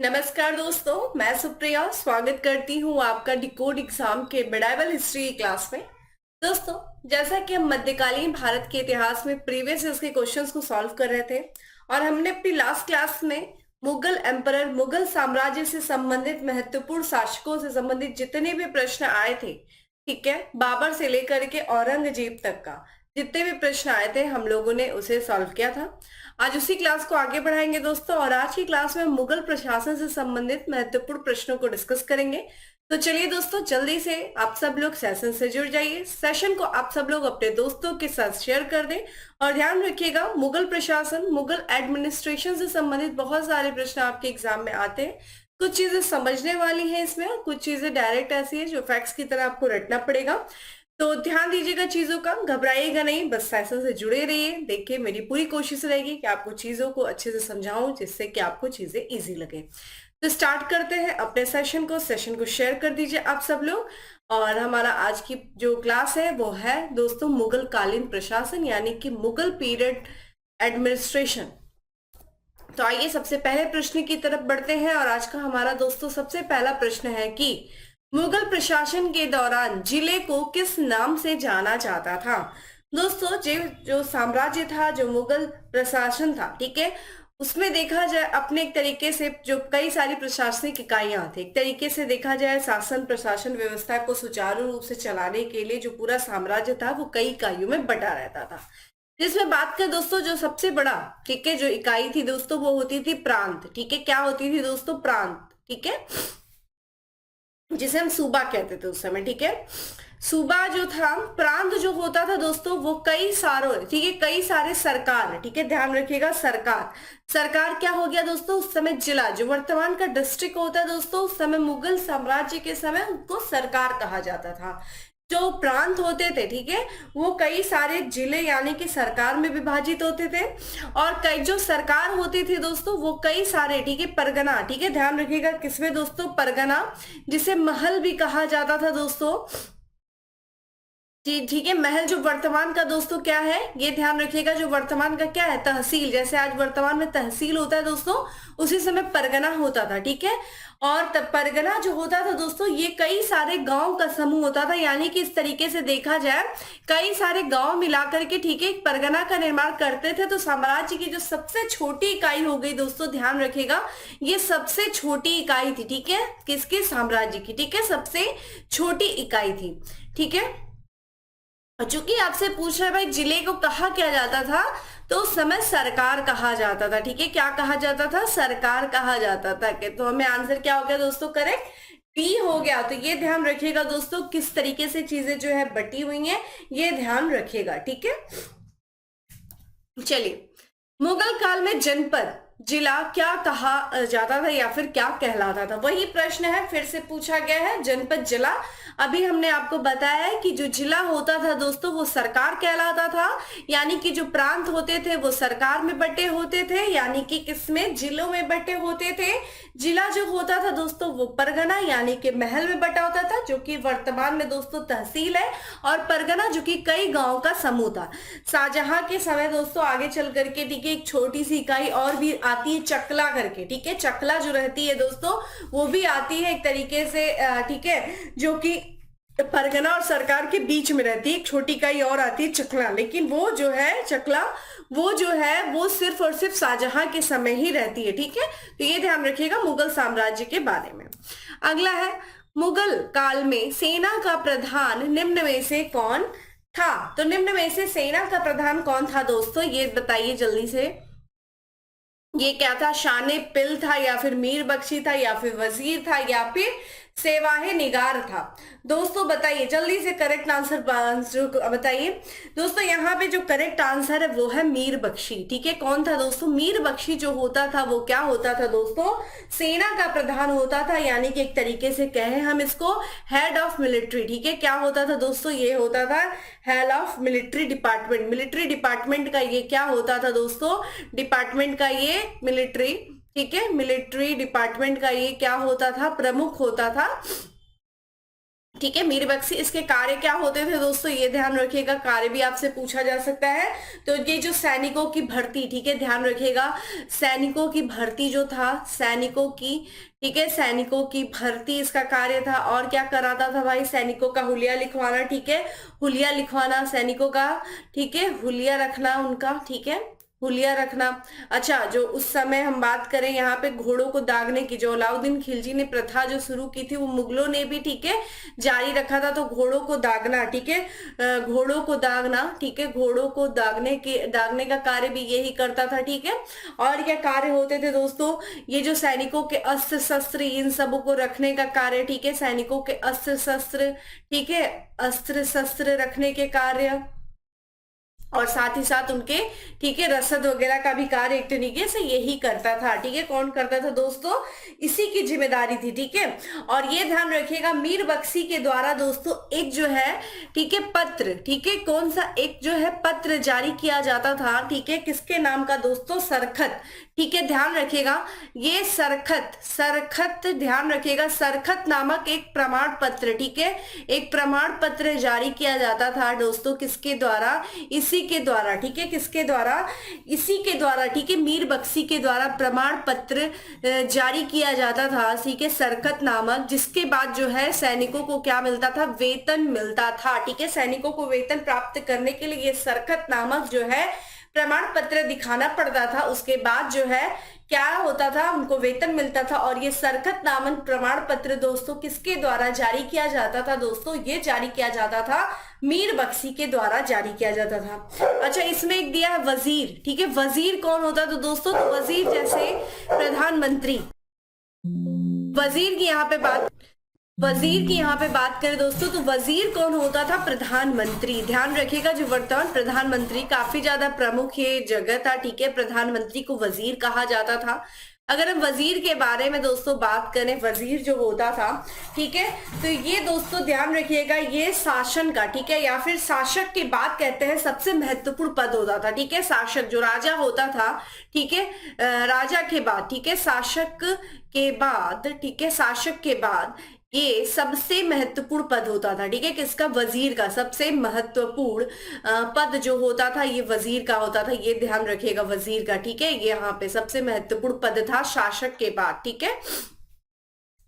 नमस्कार दोस्तों, मैं सुप्रिया स्वागत करती हूँ आपका डिकोड एग्जाम के मिडाइवल हिस्ट्री क्लास में। दोस्तों, जैसा कि हम मध्यकालीन भारत के इतिहास में प्रीवियस ईयर्स के क्वेश्चंस को सॉल्व कर रहे थे और हमने अपनी लास्ट क्लास में मुगल एम्परर, मुगल साम्राज्य से संबंधित महत्वपूर्ण शासकों से संबंधित जितने भी प्रश्न आए थे, ठीक है, बाबर से लेकर के औरंगजेब तक का जितने भी प्रश्न आए थे हम लोगों ने उसे सॉल्व किया था। आज उसी क्लास को आगे बढ़ाएंगे दोस्तों, और आज की क्लास में हम मुगल प्रशासन से संबंधित महत्वपूर्ण प्रश्नों को डिस्कस करेंगे। तो चलिए दोस्तों, जल्दी से आप सब लोग सेशन से जुड़ जाइए। सेशन को आप सब लोग अपने दोस्तों के साथ शेयर कर दें और ध्यान रखिएगा, मुगल प्रशासन, मुगल एडमिनिस्ट्रेशन से संबंधित बहुत सारे प्रश्न आपके एग्जाम में आते हैं। कुछ चीजें समझने वाली हैं इसमें और कुछ चीजें डायरेक्ट ऐसी है जो फैक्ट्स की तरह आपको रटना पड़ेगा। तो ध्यान दीजिएगा चीजों का, घबराइएगा नहीं, बस सेशन से जुड़े रहिए। देखिए, मेरी पूरी कोशिश रहेगी कि आपको चीजों को अच्छे से समझाऊं जिससे कि आपको चीजें इजी लगे। तो स्टार्ट करते हैं अपने सेशन को शेयर कर दीजिए आप सब लोग। और हमारा आज की जो क्लास है वो है दोस्तों मुगल कालीन प्रशासन, यानी कि मुगल पीरियड एडमिनिस्ट्रेशन। तो आइए सबसे पहले प्रश्न की तरफ बढ़ते हैं और आज का हमारा दोस्तों सबसे पहला प्रश्न है कि मुगल प्रशासन के दौरान जिले को किस नाम से जाना जाता था। दोस्तों, जो साम्राज्य था, जो मुगल प्रशासन था, ठीक है, उसमें देखा जाए अपने एक तरीके से जो कई सारी प्रशासनिक इकाइयां थी, एक तरीके से देखा जाए शासन प्रशासन व्यवस्था को सुचारू रूप से चलाने के लिए जो पूरा साम्राज्य था वो कई इकाइयों में बटा रहता था। जिसमें बात करें दोस्तों, जो सबसे बड़ा, ठीक है, जो इकाई थी दोस्तों वो होती थी प्रांत। ठीक है, क्या होती थी दोस्तों? प्रांत। ठीक है, जिसे हम सूबा कहते थे उस समय। ठीक है, सूबा जो था, प्रांत जो होता था दोस्तों वो कई सारों, ठीक है, कई सारे सरकार, ठीक है, ध्यान रखिएगा, सरकार। सरकार क्या हो गया दोस्तों? उस समय जिला, जो वर्तमान का डिस्ट्रिक्ट होता है दोस्तों, उस समय मुगल साम्राज्य के समय उनको सरकार कहा जाता था। जो प्रांत होते थे, ठीक है, वो कई सारे जिले यानी कि सरकार में विभाजित होते थे। और कई जो सरकार होती थी दोस्तों वो कई सारे, ठीक है, परगना, ठीक है, ध्यान रखिएगा, किसमें दोस्तों? परगना, जिसे महल भी कहा जाता था दोस्तों। जी ठीक है, महल जो वर्तमान का दोस्तों क्या है, ये ध्यान रखिएगा, जो वर्तमान का क्या है? तहसील। जैसे आज वर्तमान में तहसील होता है दोस्तों, उसी समय परगना होता था। ठीक है, और तब परगना जो होता था दोस्तों ये कई सारे गांव का समूह होता था, यानी कि इस तरीके से देखा जाए कई सारे गांव मिलाकर के, ठीक है, एक परगना का निर्माण करते थे। तो साम्राज्य की जो सबसे छोटी इकाई हो गई दोस्तों, ध्यान रखिएगा, ये सबसे छोटी इकाई थी। ठीक है, किसके? साम्राज्य की। ठीक है, सबसे छोटी इकाई थी। ठीक है, चूंकि आपसे पूछ रहा है भाई जिले को कहा क्या जाता था, तो उस समय सरकार कहा जाता था। ठीक है, क्या कहा जाता था? सरकार कहा जाता था। तो हमें आंसर क्या हो गया दोस्तों? करेक्ट, डी हो गया। तो ये ध्यान रखिएगा दोस्तों, किस तरीके से चीजें जो है बटी हुई हैं, ये ध्यान रखिएगा। ठीक है, चलिए, मुगल काल में जनपद, जिला क्या कहा जाता था या फिर क्या कहलाता था? वही प्रश्न है, फिर से पूछा गया है, जनपद, जिला। अभी हमने आपको बताया है कि जो जिला होता था दोस्तों वो सरकार कहलाता था, यानी कि जो प्रांत होते थे वो सरकार में बटे होते थे, यानी कि किसमें? जिलों में बटे होते थे। जिला जो होता था दोस्तों वो परगना यानी कि महल में बटा होता था, जो कि वर्तमान में दोस्तों तहसील है। और परगना जो कि कई गांव का समूह था। शाहजहां के समय दोस्तों आगे चल करके, ठीक है, एक छोटी सी इकाई और भी आती है, चकला करके। ठीक है, चकला जो रहती है दोस्तों वो भी आती है एक तरीके से, ठीक है, जो कि परगना और सरकार के बीच में रहती है। एक छोटी इकाई और आती है, चकला, लेकिन वो जो है चकला, वो जो है वो सिर्फ और सिर्फ शाहजहां के समय ही रहती है। ठीक है, तो ये ध्यान रखिएगा मुगल साम्राज्य के बारे में। अगला है, मुगल काल में सेना का प्रधान निम्न में से कौन था? तो निम्न में से सेना का प्रधान कौन था दोस्तों, ये बताइए जल्दी से। ये क्या था? शाने पिल था, या फिर मीर बख्शी था, या फिर वजीर था, या फिर सेवाहे निगार था? दोस्तों बताइए जल्दी से, करेक्ट आंसर बताइए दोस्तों। यहाँ पे जो करेक्ट आंसर है वो है मीर बख्शी। ठीक है, कौन था दोस्तों? मीर बख्शी जो होता था वो क्या होता था दोस्तों? सेना का प्रधान होता था, यानी कि एक तरीके से कहें हम इसको हेड ऑफ मिलिट्री। ठीक है, क्या होता था दोस्तों? ये होता था head of military department. Military department का ये क्या होता था दोस्तों? डिपार्टमेंट का ये मिलिट्री, ठीक है, मिलिट्री डिपार्टमेंट का ये क्या होता था? प्रमुख होता था। ठीक है, मीर बख्शी। इसके कार्य क्या होते थे दोस्तों, ये ध्यान रखिएगा, कार्य भी आपसे पूछा जा सकता है। तो ये जो सैनिकों की भर्ती, ठीक है, ध्यान रखिएगा, सैनिकों की भर्ती जो था, सैनिकों की, ठीक है, सैनिकों की भर्ती इसका कार्य था। और क्या कराता था भाई, सैनिकों का हुलिया लिखवाना, ठीक है, हुलिया लिखवाना सैनिकों का, ठीक है, हुलिया रखना उनका, ठीक है, हुलिया रखना। अच्छा, जो उस समय हम बात करें यहाँ पे घोड़ों को दागने की, जो अलाउद्दीन खिलजी ने प्रथा जो शुरू की थी, वो मुगलों ने भी, ठीक है, जारी रखा था। तो घोड़ों को दागना, ठीक है, घोड़ों को दागना, ठीक है, घोड़ों को दागने का कार्य भी यही करता था, ठीक है। और क्या कार्य होते थे दोस्तों, ये जो सैनिकों के अस्त्र शस्त्र, इन सबों को रखने का कार्य, ठीक है, सैनिकों के अस्त्र शस्त्र, ठीक है, अस्त्र शस्त्र रखने के कार्य, और साथ ही साथ उनके, ठीक है, रसद वगैरह का भी कार्य एक तरीके से यही करता था, ठीक है। कौन करता था दोस्तों, इसी की जिम्मेदारी थी, ठीक है। और ये ध्यान रखिएगा, मीर बख्शी के द्वारा दोस्तों एक जो है, ठीक है, पत्र, ठीक है, कौन सा एक जो है पत्र जारी किया जाता था, ठीक है, किसके नाम का दोस्तों, सरखत, ठीक है, ध्यान रखिएगा, ये सरखत, सरखत ध्यान रखिएगा, सरखत नामक एक प्रमाण पत्र, ठीक है, एक प्रमाण पत्र जारी किया जाता था दोस्तों, किसके द्वारा, इसी के द्वारा, ठीक है, किसके द्वारा, इसी के द्वारा, ठीक है, मीर बख्शी के द्वारा प्रमाण पत्र जारी किया जाता था, ठीक है, सरखत नामक, जिसके बाद जो है सैनिकों को क्या मिलता था, वेतन मिलता था, ठीक है, सैनिकों को वेतन प्राप्त करने के लिए ये सरखत नामक जो है प्रमाण पत्र दिखाना पड़ता था। उसके बाद जो है क्या होता था, उनको वेतन मिलता था। और ये सरखत नामक प्रमाण पत्र दोस्तों किसके द्वारा जारी किया जाता था दोस्तों, ये जारी किया जाता था मीर बख्शी के द्वारा जारी किया जाता था। अच्छा, इसमें एक दिया है वजीर, ठीक है, वजीर कौन होता था दोस्तों, तो वजीर जैसे प्रधानमंत्री, वजीर की यहाँ पे बात, वजीर की यहाँ पे बात करें दोस्तों, तो वजीर कौन होता था, प्रधानमंत्री। ध्यान रखिएगा, जो वर्तमान प्रधानमंत्री, काफी ज्यादा प्रमुख ये जगह था, ठीक है, प्रधानमंत्री को वजीर कहा जाता था। अगर हम वजीर के बारे में दोस्तों बात करें, वजीर जो होता था, ठीक है, तो ये दोस्तों ध्यान रखिएगा, ये शासन का, ठीक है, या फिर शासक के बाद कहते हैं सबसे महत्वपूर्ण पद होता था, ठीक है, शासक जो राजा होता था, ठीक है, राजा के बाद, ठीक है, शासक के बाद, ठीक है, शासक के बाद ये सबसे महत्वपूर्ण पद होता था, ठीक है, किसका, वजीर का, सबसे महत्वपूर्ण पद जो होता था ये वजीर का होता था, ये ध्यान रखिएगा, वजीर का, ठीक है, ये यहाँ पे सबसे महत्वपूर्ण पद था शासक के बाद, ठीक है।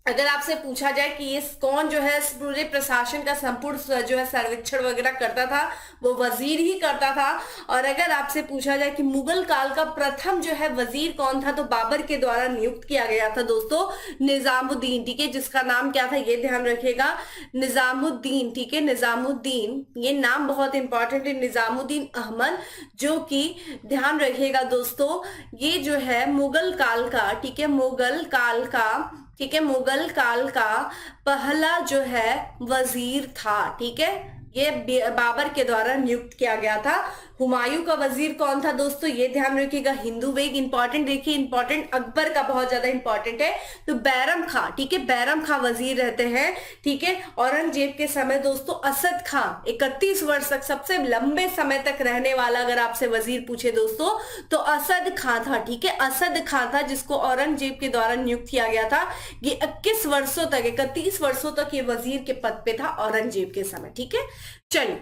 अगर आपसे पूछा जाए कि ये कौन जो है पूरे प्रशासन का संपूर्ण जो है सर्वेक्षण वगैरह करता था, वो वजीर ही करता था। और अगर आपसे पूछा जाए कि मुगल काल का प्रथम जो है वजीर कौन था, तो बाबर के द्वारा नियुक्त किया गया था दोस्तों, निजामुद्दीन, ठीक है, जिसका नाम क्या था, ये ध्यान रखिएगा, निजामुद्दीन, ठीक है, निजामुद्दीन, ये नाम बहुत इंपॉर्टेंट है, निजामुद्दीन अहमद, जो कि ध्यान रखिएगा दोस्तों, ये जो है मुगल काल का, ठीक है, मुगल काल का, ठीक है, मुगल काल का पहला जो है वजीर था, ठीक है, ये बाबर के द्वारा नियुक्त किया गया था। हुमायूं का वजीर कौन था दोस्तों, ये ध्यान रखिएगा, हिंदू बेग, इंपॉर्टेंट, देखिए इंपॉर्टेंट, अकबर का बहुत ज्यादा इंपॉर्टेंट है, तो बैरम खां, ठीक है, बैरम खां वजीर रहते हैं, ठीक है। औरंगजेब के समय दोस्तों असद खां 31 वर्ष तक, सबसे लंबे समय तक रहने वाला अगर आपसे वजीर पूछे दोस्तों तो असद खां था, ठीक है, असद खां था, जिसको औरंगजेब के द्वारा नियुक्त किया गया था। ये 31 वर्षों तक ये वजीर के पद पे था औरंगजेब के समय, ठीक है। चलिए,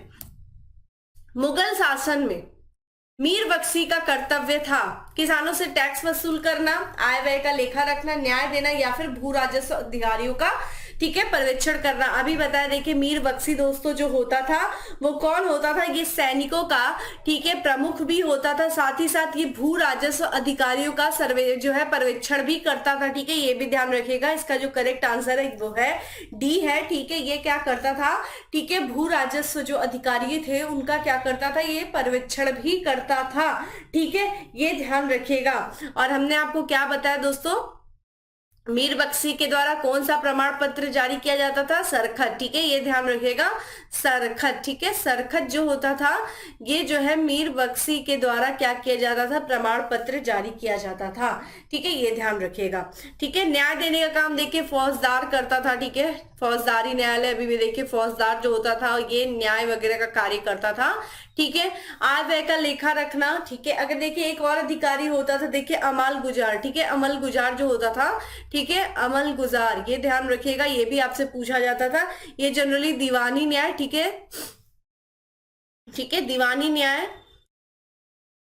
मुगल शासन में मीर बख्शी का कर्तव्य था किसानों से टैक्स वसूल करना, आय व्यय का लेखा रखना, न्याय देना, या फिर भू राजस्व अधिकारियों का, ठीक है, पर्यवेक्षण करना। अभी बताया, देखिए मीर बख्शी दोस्तों जो होता था वो कौन होता था, ये सैनिकों का, ठीक है, प्रमुख भी होता था, साथ ही साथ ये भू राजस्व अधिकारियों का सर्वे जो है पर्यवेक्षण भी करता था, ठीक है, ये भी ध्यान रखिएगा। इसका जो करेक्ट आंसर है वो है डी है, ठीक है, ये क्या करता था, ठीक है, भू राजस्व जो अधिकारी थे उनका क्या करता था, ये पर्यवेक्षण भी करता था, ठीक है, ये ध्यान रखिएगा। और हमने आपको क्या बताया दोस्तों, मीर बख्शी के द्वारा कौन सा प्रमाण पत्र जारी किया जाता था, सरखत, ठीक है, ये ध्यान रखिएगा, सरखत, ठीक है, सरखत जो होता था ये जो है मीर बख्शी के द्वारा क्या किया जाता था, प्रमाण पत्र जारी किया जाता था, ठीक है, ये ध्यान रखिएगा, ठीक है। न्याय देने का काम देखिए फौजदार करता था, ठीक है, फौजदारी न्यायालय अभी भी देखिए फौजदार जो होता था ये न्याय वगैरह का कार्य करता था, ठीक है। आय व्यय का लेखा रखना, ठीक है। अगर देखिए एक और अधिकारी होता था, देखिए अमल गुजार, ठीक है, अमल गुजार जो होता था, ठीक है, अमल गुजार, ये ध्यान रखिएगा, ये भी आपसे पूछा जाता था। ये जनरली दीवानी न्याय, ठीक है, ठीक है, दीवानी न्याय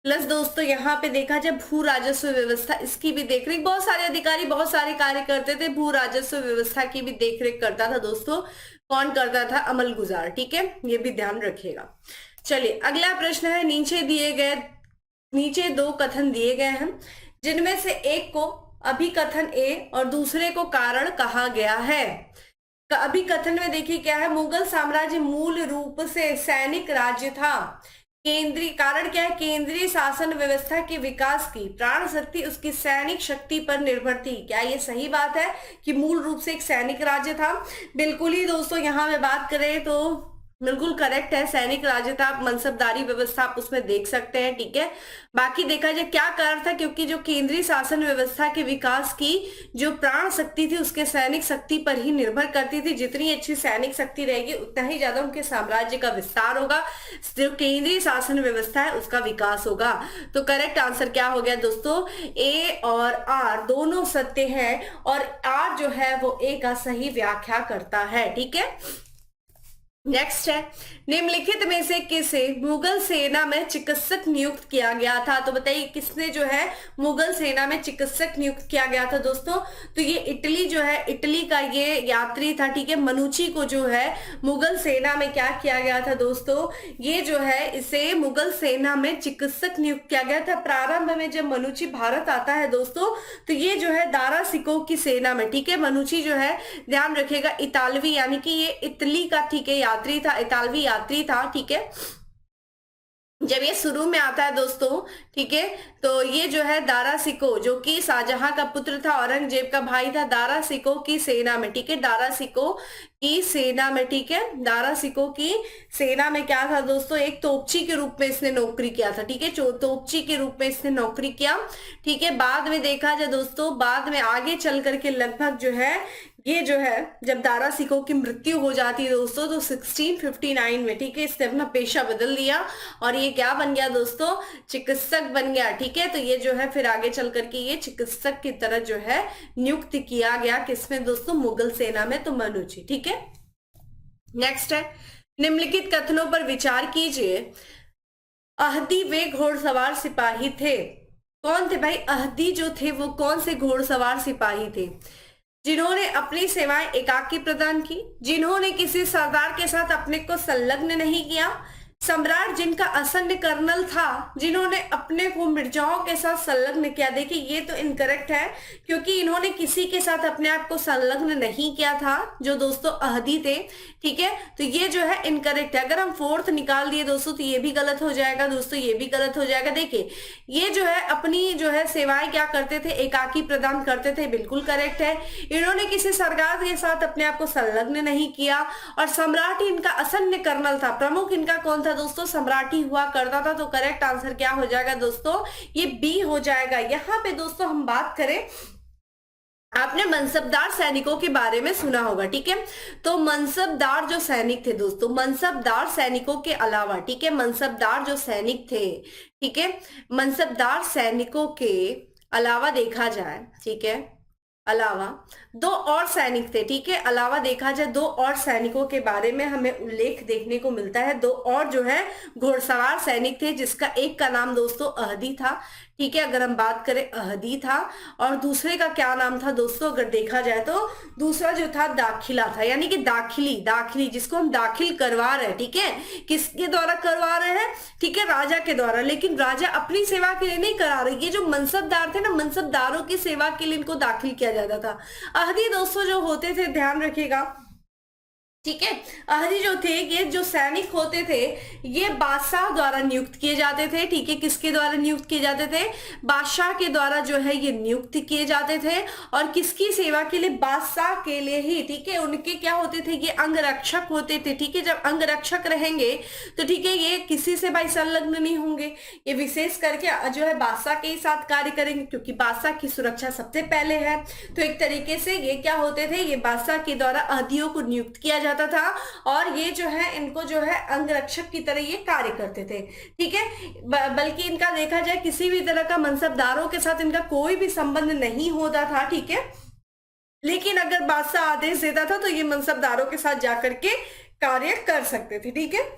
प्लस दोस्तों यहाँ पे देखा जाए भू राजस्व व्यवस्था, इसकी भी देखरेख, बहुत सारे अधिकारी बहुत सारे कार्य करते थे, भू राजस्व व्यवस्था की भी देखरेख करता था दोस्तों, कौन करता था? अमल गुजार, ठीक है, ये भी ध्यान रखिएगा। चलिए अगला प्रश्न है, नीचे दो कथन दिए गए हैं, जिनमें से एक को अभिकथन ए और दूसरे को कारण कहा गया है। अभिकथन में देखिए क्या है, मुगल साम्राज्य मूल रूप से सैनिक राज्य था, केंद्रीय कारण क्या है, केंद्रीय शासन व्यवस्था के विकास की प्राण शक्ति उसकी सैनिक शक्ति पर निर्भर थी। क्या ये सही बात है कि मूल रूप से एक सैनिक राज्य था? बिल्कुल ही दोस्तों, यहाँ पे बात करें तो बिल्कुल करेक्ट है, सैनिक राज्य था, मनसबदारी व्यवस्था आप उसमें देख सकते हैं, ठीक है। बाकी देखा जाए क्या कारण था, क्योंकि जो केंद्रीय शासन व्यवस्था के विकास की जो प्राण शक्ति थी उसके सैनिक शक्ति पर ही निर्भर करती थी, जितनी अच्छी सैनिक शक्ति रहेगी उतना ही ज्यादा उनके साम्राज्य का विस्तार होगा, जो केंद्रीय शासन व्यवस्था है उसका विकास होगा। तो करेक्ट आंसर क्या हो गया दोस्तों, ए और आर दोनों सत्य है, और आर जो है वो ए का सही व्याख्या करता है, ठीक है। नेक्स्ट है, निम्नलिखित में से किसे मुगल सेना में चिकित्सक नियुक्त किया गया था? तो बताइए किसने जो है मुगल सेना में चिकित्सक नियुक्त किया गया था दोस्तों? तो ये इटली जो है, इटली का ये यात्री था, ठीक है, मनुची को जो है मुगल सेना में क्या किया गया था दोस्तों, ये जो है इसे मुगल सेना में चिकित्सक नियुक्त किया गया था। प्रारंभ में जब मनुची भारत आता है दोस्तों, तो ये जो है दारा सिकोह की सेना में, ठीक है, मनुची जो है ध्यान रखिएगा इतालवी, यानी कि ये इटली का, ठीक है, यात्री था, इतालवी यात्री था, ठीक है। जब ये शुरू में आता है दोस्तों, ठीक है, तो ये जो है दारा सिकोह जो कि शाहजहां का पुत्र था, औरंगजेब का भाई था, दारा सिकोह की सेना में, ठीक है, दारा सिकोह की सेना में, ठीक है, दारा सिकोह की सेना में क्या था दोस्तों, एक तोपची के रूप में इसने नौकरी किया था, ठीक है, तोपची के रूप में इसने नौकरी किया, ठीक है। बाद में देखा जाए दोस्तों, बाद में आगे चल करके लगभग जो है ये जो है जब दारा सिकोह की मृत्यु हो जाती है दोस्तों, तो 1659 में, ठीक है, इसने अपना पेशा बदल दिया और ये क्या बन गया दोस्तों, चिकित्सक बन गया, ठीक है। तो ये जो है फिर आगे चल करके ये चिकित्सक की तरह जो है नियुक्त किया गया, किसमें दोस्तों, मुगल सेना में, तो मनुची, ठीक है। नेक्स्ट है, निम्नलिखित कथनों पर विचार कीजिए। अहदी वे घोड़सवार सिपाही थे, कौन थे भाई? अहदी जो थे वो कौन से घोड़सवार सिपाही थे? जिन्होंने अपनी सेवाएं एकाकी प्रदान की, जिन्होंने किसी सरदार के साथ अपने को संलग्न नहीं किया, सम्राट जिनका आसन्न कर्नल था, जिन्होंने अपने को मिर्जाओं के साथ संलग्न किया। देखिए ये तो इनकरेक्ट है, क्योंकि इन्होंने किसी के साथ अपने आप को संलग्न नहीं किया था, जो दोस्तों अहदी थे, ठीक है। तो ये जो है इनकरेक्ट है। अगर हम फोर्थ निकाल दिए दोस्तों तो ये भी गलत हो जाएगा दोस्तों, ये भी गलत हो जाएगा। देखिए ये जो है अपनी जो है सेवाएं क्या करते थे, एकाकी प्रदान करते थे, बिल्कुल करेक्ट है। इन्होंने किसी सरकार के साथ अपने आप को संलग्न नहीं किया, और सम्राट ही इनका आसन्न कर्नल था, प्रमुख इनका कौन था दोस्तों, सम्राट ही हुआ करता था। तो करेक्ट आंसर क्या हो जाएगा दोस्तों, ये बी हो जाएगा। यहाँ पे दोस्तों हम बात करें, आपने मनसबदार सैनिकों के बारे में सुना होगा, ठीक है। तो मनसबदार जो सैनिक थे दोस्तों, मनसबदार सैनिकों के अलावा, ठीक है, मनसबदार जो सैनिक थे, ठीक है, मनसबदार सैनिकों के अलावा देखा जाए, ठीक है, अलावा दो और सैनिक थे, ठीक है, अलावा देखा जाए दो और सैनिकों के बारे में हमें उल्लेख देखने को मिलता है। दो और जो है घोड़सवार सैनिक थे, जिसका एक का नाम दोस्तों अहदी था, ठीक है, अगर हम बात करें अहदी था, और दूसरे का क्या नाम था दोस्तों, अगर देखा जाए तो दूसरा जो था दाखिला था, यानी कि दाखिली जिसको हम दाखिल करवा रहे हैं, ठीक है, किसके द्वारा करवा रहे हैं, ठीक है, राजा के द्वारा। लेकिन राजा अपनी सेवा के लिए नहीं करा रहे, ये जो मनसबदार थे ना, मनसबदारों की सेवा के लिए इनको दाखिल किया जाता था। अहदी दोस्तों जो होते थे, ध्यान रखिएगा, ठीक है, अहदी जो थे, ये जो सैनिक होते थे, ये बादशाह द्वारा नियुक्त किए जाते थे, ठीक है, किसके द्वारा नियुक्त किए जाते थे, बादशाह के द्वारा जो है ये नियुक्त किए जाते थे, और किसकी सेवा के लिए, बादशाह के लिए ही, ठीक है। उनके क्या होते थे, ये अंगरक्षक होते थे, ठीक है। जब अंगरक्षक रहेंगे तो ठीक है, ये किसी से भाई संलग्न नहीं होंगे, ये विशेष करके जो है बादशाह के ही साथ कार्य करेंगे, क्योंकि बादशाह की सुरक्षा सबसे पहले है। तो एक तरीके से ये क्या होते थे, ये बादशाह के द्वारा अहदियों को नियुक्त किया जाता था, और ये जो है इनको जो है अंगरक्षक की तरह ये कार्य करते थे, ठीक है। बल्कि इनका देखा जाए किसी भी तरह का मनसबदारों के साथ इनका कोई भी संबंध नहीं होता था, ठीक है। लेकिन अगर बादशाह आदेश देता था तो ये मनसबदारों के साथ जाकर के कार्य कर सकते थे। ठीक है,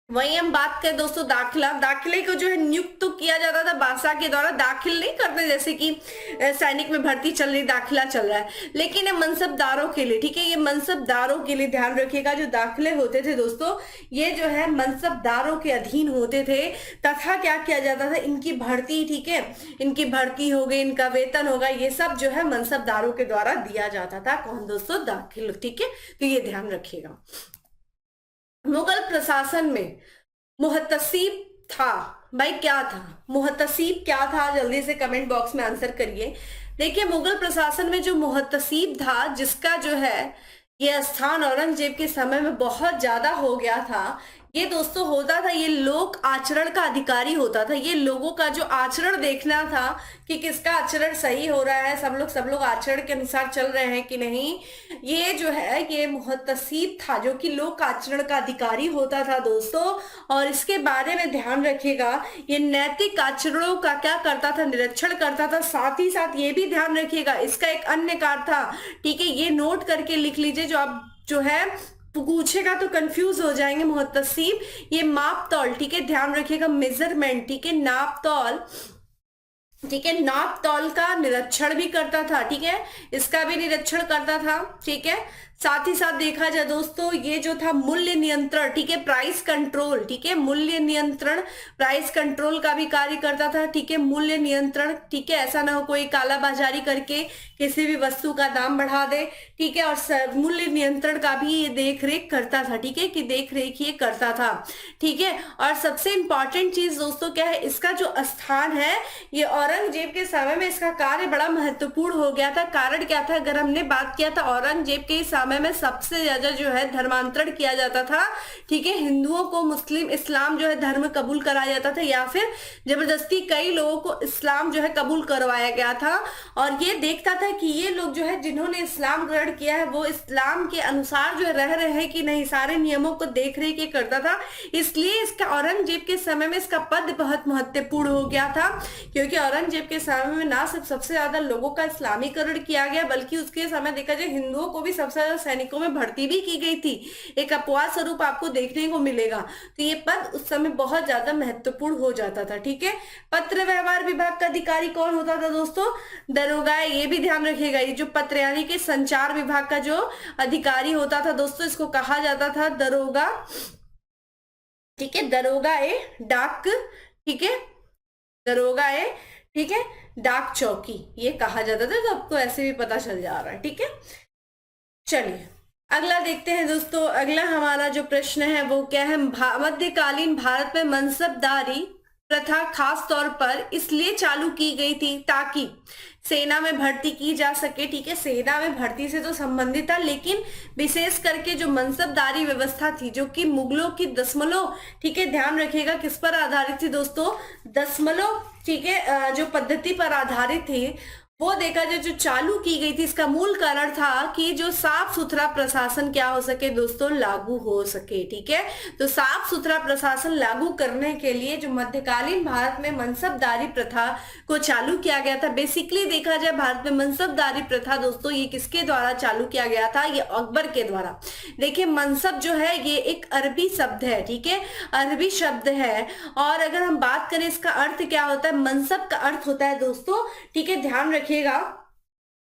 वही हम बात करें दोस्तों दाखिला, दाखिले को जो है नियुक्त तो किया जाता था बादशाह के द्वारा, दाखिल नहीं करते जैसे कि सैनिक में भर्ती चल रही, दाखिला चल रहा है, लेकिन ये मनसबदारों के लिए। ठीक है, ये मनसबदारों के लिए ध्यान रखिएगा, जो दाखिले होते थे दोस्तों ये जो है मनसबदारों के अधीन होते थे, तथा क्या किया जाता था, इनकी भर्ती, ठीक है, इनकी भर्ती हो गई, इनका वेतन होगा, ये सब जो है मनसबदारों के द्वारा दिया जाता था। कौन दोस्तों? दाखिल। ठीक है, तो ये ध्यान रखिएगा। मुगल प्रशासन में मुहतसिब था, भाई क्या था? मुहतसिब क्या था? जल्दी से कमेंट बॉक्स में आंसर करिए। देखिए, मुगल प्रशासन में जो मुहतसिब था, जिसका जो है ये स्थान औरंगजेब के समय में बहुत ज्यादा हो गया था, ये दोस्तों होता था, ये लोक आचरण का अधिकारी होता था। ये लोगों का जो आचरण देखना था कि किसका आचरण सही हो रहा है, सब लोग आचरण के अनुसार चल रहे हैं कि नहीं, ये जो है ये मुहतसिब था, जो कि लोक आचरण का अधिकारी होता था दोस्तों। और इसके बारे में ध्यान रखिएगा, ये नैतिक आचरणों का क्या करता था? निरीक्षण करता था। साथ ही साथ ये भी ध्यान रखिएगा, इसका एक अन्य कार्य था, ठीक है, ये नोट करके लिख लीजिए, जो आप जो है पूछेगा तो कंफ्यूज हो जाएंगे। मुहतसिब ये माप तौल, ठीक है, ध्यान रखिएगा, मेजरमेंट, ठीक है, नाप तौल, ठीक है, नाप तौल का निरीक्षण भी करता था। ठीक है, इसका भी निरीक्षण करता था। ठीक है, साथ ही साथ देखा जाए दोस्तों, ये जो था मूल्य नियंत्रण, ठीक है, प्राइस कंट्रोल, ठीक है, मूल्य नियंत्रण, प्राइस कंट्रोल का भी कार्य करता था। ठीक है, मूल्य नियंत्रण, ठीक है, ऐसा ना हो कोई कालाबाजारी करके किसी भी वस्तु का दाम बढ़ा दे। ठीक है, और मूल्य नियंत्रण का भी ये देख रेख करता था। ठीक है, कि देख रेख ये करता था। ठीक है, और सबसे इंपॉर्टेंट चीज दोस्तों क्या है, इसका जो स्थान है, ये औरंगजेब के समय में इसका कार्य बड़ा महत्वपूर्ण हो गया था। कारण क्या था? अगर हमने बात किया था औरंगजेब के समय में सबसे ज्यादा जो है धर्मांतरण किया जाता था। ठीक है, हिंदुओं को मुस्लिम इस्लाम जो है धर्म कबूल कराया जाता था, या फिर जबरदस्ती कई लोगों को इस्लाम जो है कबूल करवाया गया था। और ये देखता था कि ये लोग जो है जिन्होंने इस्लाम ग्रहण किया है वो इस्लाम के अनुसार जो है रह रहे हैं कि नहीं, सारे नियमों को देख रेख करता था। इसलिए इसका औरंगजेब के समय में इसका पद बहुत महत्वपूर्ण हो गया था, क्योंकि औरंगजेब के समय में ना सिर्फ सबसे ज्यादा लोगों का इस्लामीकरण किया गया, बल्कि उसके समय देखा जाए हिंदुओं को भी सबसे ज्यादा सैनिकों में भर्ती भी की गई थी। एक अपवाद स्वरूप आपको देखने को मिलेगा। तो ये पद उस समय बहुत ज्यादा महत्वपूर्ण हो जाता था। ठीक है, पत्र व्यवहार विभाग का अधिकारी कौन होता था दोस्तों? दरोगा। ये भी ध्यान रखिएगा, ये जो पत्र यानी कि संचार विभाग का जो अधिकारी होता था दोस्तों, इसको कहा जाता था दरोगा। ठीक है, दरोगा ए डाक, ठीक है, दरोगा ए, ठीक है, डाक चौकी, ये कहा जाता था। तो आपको ऐसे भी पता चल जा रहा है। ठीक है, चलिए अगला देखते हैं दोस्तों। अगला हमारा जो प्रश्न है वो क्या है? मध्यकालीन भारत में मनसबदारी प्रथा खास तौर पर इसलिए चालू की गई थी ताकि सेना में भर्ती की जा सके। ठीक है, सेना में भर्ती से तो संबंधित था, लेकिन विशेष करके जो मनसबदारी व्यवस्था थी जो कि मुगलों की दशमलव, ठीक है, ध्यान रखिएगा, किस पर आधारित थी दोस्तों? दशमलव, ठीक है, जो पद्धति पर आधारित थी, वो देखा जाए जो चालू की गई थी। इसका मूल कारण था कि जो साफ सुथरा प्रशासन क्या हो सके दोस्तों? लागू हो सके। ठीक है, तो साफ सुथरा प्रशासन लागू करने के लिए जो मध्यकालीन भारत में मनसबदारी प्रथा को चालू किया गया था। बेसिकली देखा जाए भारत में मनसबदारी प्रथा दोस्तों ये किसके द्वारा चालू किया गया था? ये अकबर के द्वारा। देखिए, मनसब जो है ये एक अरबी शब्द है। ठीक है, अरबी शब्द है, और अगर हम बात करें इसका अर्थ क्या होता है, मनसब का अर्थ होता है दोस्तों, ठीक है, ध्यान रखिएगा,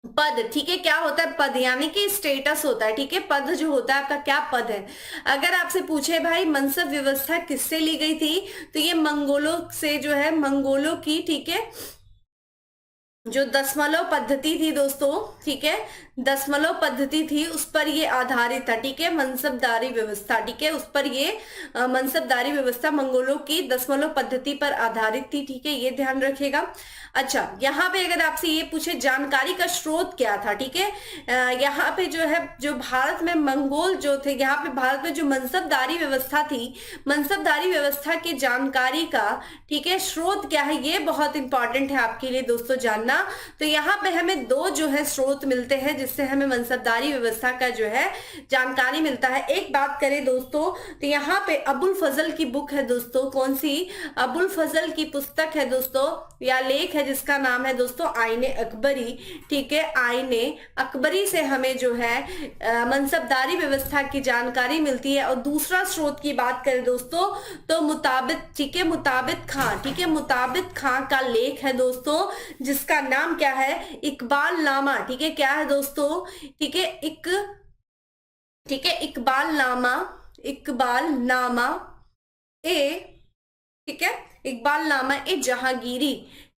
पद। ठीक है, क्या होता है? पद, यानी कि स्टेटस होता है। ठीक है, पद जो होता है आपका क्या पद है। अगर आपसे पूछे भाई मनसब व्यवस्था किससे ली गई थी, तो ये मंगोलों से जो है, मंगोलों की, ठीक है, जो दशमलव पद्धति थी दोस्तों, ठीक है, दशमलव पद्धति थी, उस पर ये आधारित था। ठीक है, मनसबदारी व्यवस्था, ठीक है, उस पर ये मनसबदारी व्यवस्था मंगोलों की दशमलव पद्धति पर आधारित थी। ठीक है, ये ध्यान रखिएगा। अच्छा, यहाँ पे अगर आपसे ये पूछे जानकारी का स्रोत क्या था, ठीक है, यहाँ पे जो है जो भारत में मंगोल जो थे, यहाँ पे भारत में जो मनसबदारी व्यवस्था थी, मनसबदारी व्यवस्था की जानकारी का, ठीक है, स्रोत क्या है, ये बहुत इंपॉर्टेंट है आपके लिए दोस्तों जानना। ना। तो यहाँ पे हमें दो जो है स्रोत मिलते हैं जिससे हमें मनसबदारी व्यवस्था का जो है जानकारी मिलता है। एक बात करें दोस्तों तो यहाँ पे अबुल फजल की बुक है दोस्तों, कौन सी, अबुल फजल की पुस्तक है दोस्तों या लेख है जिसका नाम है दोस्तों आईने अकबरी। ठीक है, आईने अकबरी से हमें जो है मनसबदारी व्यवस्था की जानकारी मिलती है। और दूसरा स्रोत की बात करें दोस्तों तो मुताबिक, ठीक है, मुताबिक खां, ठीक है, मुताबिक खां का लेख है दोस्तों जिसका नाम क्या है, इकबाल नामा। ठीक है, क्या है दोस्तों, ठीक है, ठीक है, इकबाल नामा, इकबाल नामा ए, ठीक है, इकबाल नामा ए जहांगीरी।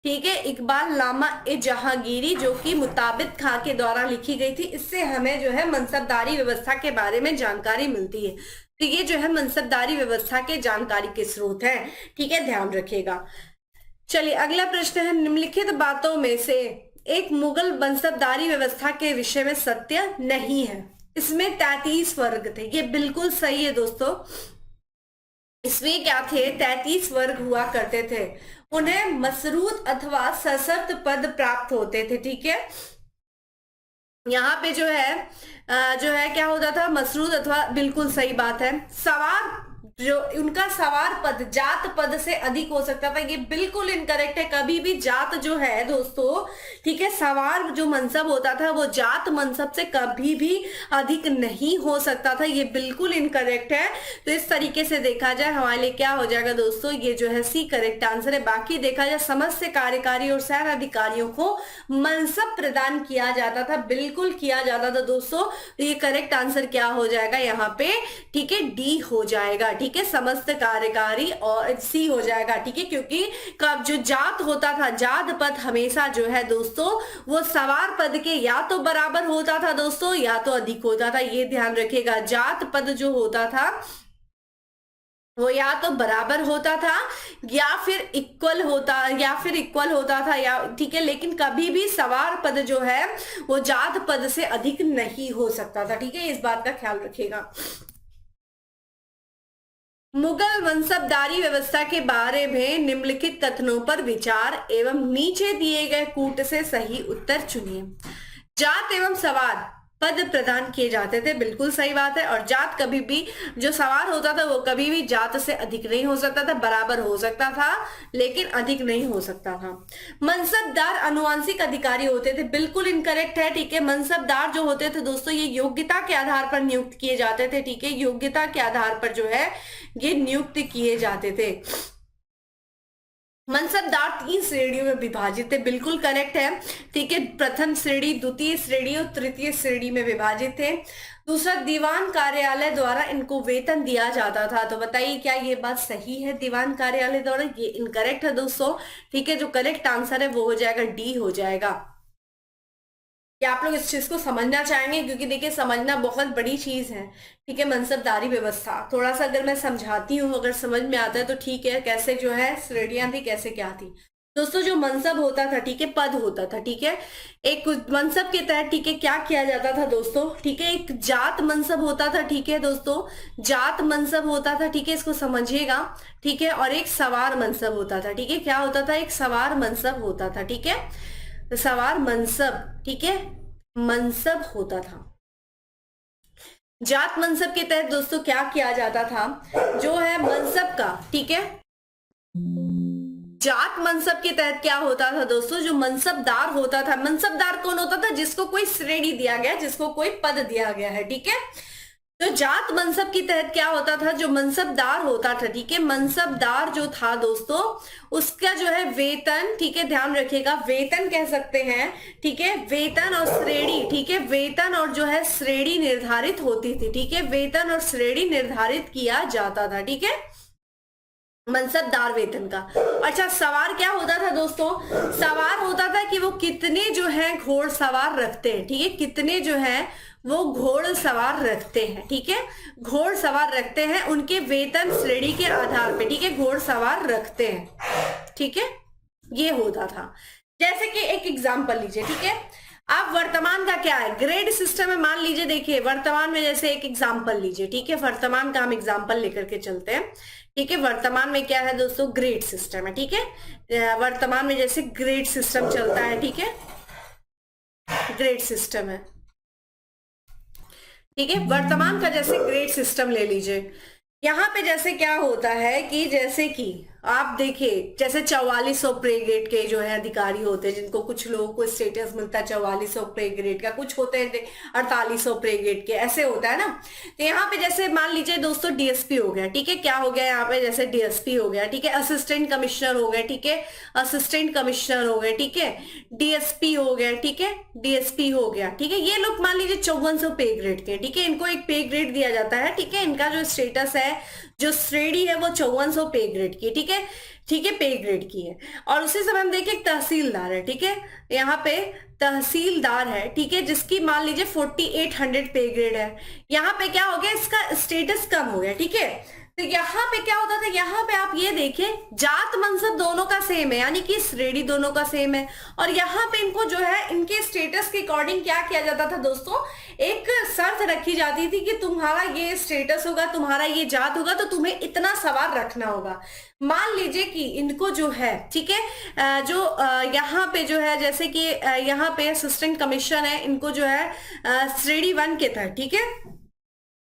ठीक है, इकबाल नामा ए जहांगीरी जो कि मुताबिक खां के द्वारा लिखी गई थी। इससे हमें जो है मनसबदारी व्यवस्था के बारे में जानकारी मिलती है। तो ये जो है मनसबदारी व्यवस्था के जानकारी के स्रोत है। ठीक है, ध्यान रखिएगा। चलिए अगला प्रश्न है, निम्नलिखित बातों में से एक मुगल मनसबदारी व्यवस्था के विषय में सत्य नहीं है। इसमें 33 वर्ग थे, ये बिल्कुल सही है दोस्तों। इसमें क्या थे, 33 वर्ग हुआ करते थे। उन्हें मसरूत अथवा सशर्त पद प्राप्त होते थे। ठीक है, यहाँ पे जो है क्या होता था, मसरूत अथवा, बिल्कुल सही बात है। सवार जो उनका सवार पद जात पद से अधिक हो सकता था, ये बिल्कुल इनकरेक्ट है। कभी भी जात जो है दोस्तों, ठीक है, सवार जो मनसब होता था वो जात मनसब से कभी भी अधिक नहीं हो सकता था, ये बिल्कुल इनकरेक्ट है। तो इस तरीके से देखा जाए हमारे लिए क्या हो जाएगा दोस्तों, ये जो है सी करेक्ट आंसर है। बाकी देखा जाए समस्त कार्यकारी और सैर अधिकारियों को मनसब प्रदान किया जाता था, बिल्कुल किया जाता था दोस्तों। तो ये करेक्ट आंसर क्या हो जाएगा यहाँ पे, ठीक है, डी हो जाएगा। ठीक है, समस्त कार्यकारी और सी हो जाएगा। ठीक है, क्योंकि कब जो जात होता था, जात पद हमेशा जो है दोस्तों वो सवार पद के या तो बराबर होता था दोस्तों या तो अधिक होता था, ये ध्यान रखिएगा। जात पद जो होता था वो या तो बराबर होता था या फिर इक्वल होता था या, ठीक है, लेकिन कभी भी सवार पद जो है वो जात पद से अधिक नहीं हो सकता था। ठीक है, इस बात का ख्याल रखिएगा। मुगल मनसबदारी व्यवस्था के बारे में निम्नलिखित कथनों पर विचार एवं नीचे दिए गए कूट से सही उत्तर चुनिए। जात एवं सवार पद प्रदान किए जाते थे, बिल्कुल सही बात है। और जात कभी भी, जो सवार होता था वो कभी भी जात से अधिक नहीं हो सकता था, बराबर हो सकता था लेकिन अधिक नहीं हो सकता था। मनसबदार अनुवांशिक अधिकारी होते थे, बिल्कुल इनकरेक्ट है। ठीक है, मनसबदार जो होते थे दोस्तों ये योग्यता के आधार पर नियुक्त किए जाते थे। ठीक है, योग्यता के आधार पर जो है ये नियुक्त किए जाते थे। मनसबदार 3 श्रेणियों में विभाजित थे, बिल्कुल करेक्ट है। ठीक है, प्रथम श्रेणी, द्वितीय श्रेणी और तृतीय श्रेणी में विभाजित थे। दूसरा, दीवान कार्यालय द्वारा इनको वेतन दिया जाता था। तो बताइए क्या ये बात सही है, दीवान कार्यालय द्वारा? ये इनकरेक्ट है दोस्तों। ठीक है, जो करेक्ट आंसर है वो हो जाएगा डी हो जाएगा। क्या आप लोग इस चीज को समझना चाहेंगे, क्योंकि देखिए समझना बहुत बड़ी चीज है। ठीक है, मनसबदारी व्यवस्था थोड़ा सा अगर मैं समझाती हूँ, अगर समझ में आता है तो ठीक है, कैसे जो है श्रेणियां थी, कैसे क्या थी दोस्तों। जो मनसब होता था, ठीक है, पद होता था, ठीक है, एक मनसब के तहत, ठीक है, क्या किया जाता था दोस्तों, ठीक है, एक जात मनसब होता था। ठीक है दोस्तों, जात मनसब होता था, ठीक है, इसको समझिएगा। ठीक है, और एक सवार मनसब होता था। ठीक है, क्या होता था, एक सवार मनसब होता था। ठीक है, सवार मनसब, ठीक है, मनसब होता था। जात मनसब के तहत दोस्तों क्या किया जाता था, जो है मनसब का, ठीक है, जात मनसब के तहत क्या होता था दोस्तों, जो मनसबदार होता था, मनसबदार कौन होता था, जिसको कोई श्रेणी दिया गया, जिसको कोई पद दिया गया है। ठीक है, तो जात मनसब के तहत क्या होता था, जो मनसबदार होता था, ठीक है, मनसबदार जो था दोस्तों उसका जो है वेतन, ठीक है, ध्यान रखिएगा, वेतन कह सकते हैं। ठीक है, वेतन और श्रेणी, ठीक है, वेतन और जो है श्रेणी निर्धारित होती थी। ठीक है, वेतन और श्रेणी निर्धारित किया जाता था। ठीक है, मनसबदार वेतन का। अच्छा, सवार क्या होता था दोस्तों, सवार होता था कि वो कितने जो है घोड़सवार रखते हैं। ठीक है, कितने जो है वो घोड़सवार रखते हैं। ठीक है, घोड़सवार रखते हैं, उनके वेतन श्रेणी के आधार पे, ठीक है, घोड़सवार रखते हैं। ठीक है, ये होता था। जैसे कि एक एग्जाम्पल लीजिए, ठीक है, अब वर्तमान का क्या है, ग्रेड सिस्टम है। मान लीजिए, देखिए वर्तमान में जैसे एक एग्जांपल लीजिए, ठीक है, वर्तमान का हम एग्जांपल लेकर के चलते हैं, ठीक है। वर्तमान में क्या है दोस्तों, ग्रेड सिस्टम है, ठीक है। वर्तमान में जैसे ग्रेड सिस्टम चलता है, ठीक है, ग्रेड सिस्टम है, ठीक है। वर्तमान का जैसे ग्रेड सिस्टम ले लीजिए, यहाँ पे जैसे क्या होता है कि जैसे कि आप देखिए, जैसे 4400 पे ग्रेड के जो है अधिकारी होते हैं, जिनको कुछ लोगों को स्टेटस मिलता है 4400 पे ग्रेड का, कुछ होते हैं 4800 पे ग्रेड के, ऐसे होता है ना। तो यहाँ पे जैसे मान लीजिए दोस्तों डीएसपी हो गया, ठीक है, क्या हो गया यहाँ पे, जैसे डीएसपी हो गया, ठीक है, असिस्टेंट कमिश्नर हो गए, ठीक है, असिस्टेंट कमिश्नर हो गए, ठीक है, डीएसपी हो गया, ठीक है, डीएसपी हो गया, ठीक है। ये लोग मान लीजिए 5400 पे ग्रेड के, ठीक है, इनको एक पे ग्रेड दिया जाता है, ठीक है। इनका जो स्टेटस है, जो श्रेणी है वो 5400 पे ग्रेड की, ठीक है, ठीक है, पे ग्रेड की है। और उसी समय हम देखिए एक तहसीलदार है, ठीक है, यहाँ पे तहसीलदार है, ठीक है, जिसकी मान लीजिए 4800 पे ग्रेड है। यहाँ पे क्या हो गया, इसका स्टेटस कम हो गया, ठीक है। तो यहाँ पे क्या होता था, यहाँ पे आप ये देखिए जात मनसब दोनों का सेम है, यानी कि श्रेणी दोनों का सेम है। और यहाँ पे इनको जो है इनके स्टेटस के अकॉर्डिंग क्या किया जाता था दोस्तों, एक शर्त रखी जाती थी कि तुम्हारा ये स्टेटस होगा, तुम्हारा ये जात होगा, तो तुम्हें इतना सवाल रखना होगा। मान लीजिए कि इनको जो है, ठीक है, जो यहाँ पे जो है जैसे कि यहाँ पे असिस्टेंट कमिश्नर है, इनको जो है श्रेणी 1 के तहत, ठीक है,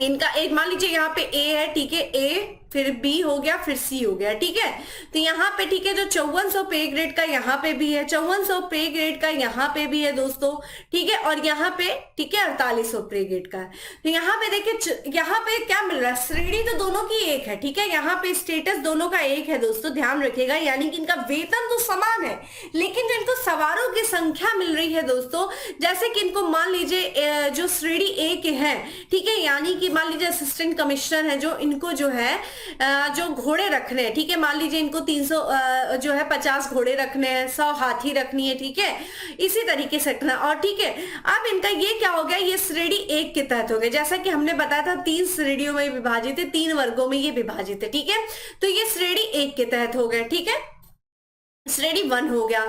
इनका एक मान लीजिए यहाँ पे ए है, ठीक है, ए, फिर बी हो गया, फिर सी हो गया, ठीक है। तो यहाँ पे ठीक है, जो 5400 पे ग्रेड का यहाँ पे भी है, 5400 पे ग्रेड का यहाँ पे भी है दोस्तों, ठीक है, और यहाँ पे ठीक है 4800 पे ग्रेड का है। तो यहाँ पे देखिए, यहाँ पे क्या मिल रहा है, श्रेणी तो दोनों की एक है, ठीक है, यहाँ पे स्टेटस दोनों का एक है दोस्तों, ध्यान रखिएगा, यानी कि इनका वेतन तो समान है, लेकिन जो इनको सवारों की संख्या मिल रही है दोस्तों, जैसे कि इनको मान लीजिए जो श्रेणी ए के हैं, ठीक है, यानी कि मान लीजिए असिस्टेंट कमिश्नर है, जो इनको जो है जो घोड़े रखने हैं, ठीक है, मान लीजिए इनको 300 जो है 50 घोड़े रखने हैं, 100 हाथी रखनी है, ठीक है, इसी तरीके से रखना। और ठीक है, अब इनका ये क्या हो गया, ये श्रेणी 1 के तहत हो गया, जैसा कि हमने बताया था 3 श्रेणियों में विभाजित है, 3 वर्गों में ये विभाजित है, ठीक है। तो ये श्रेणी 1 के तहत हो गया, ठीक है, श्रेणी 1 हो गया।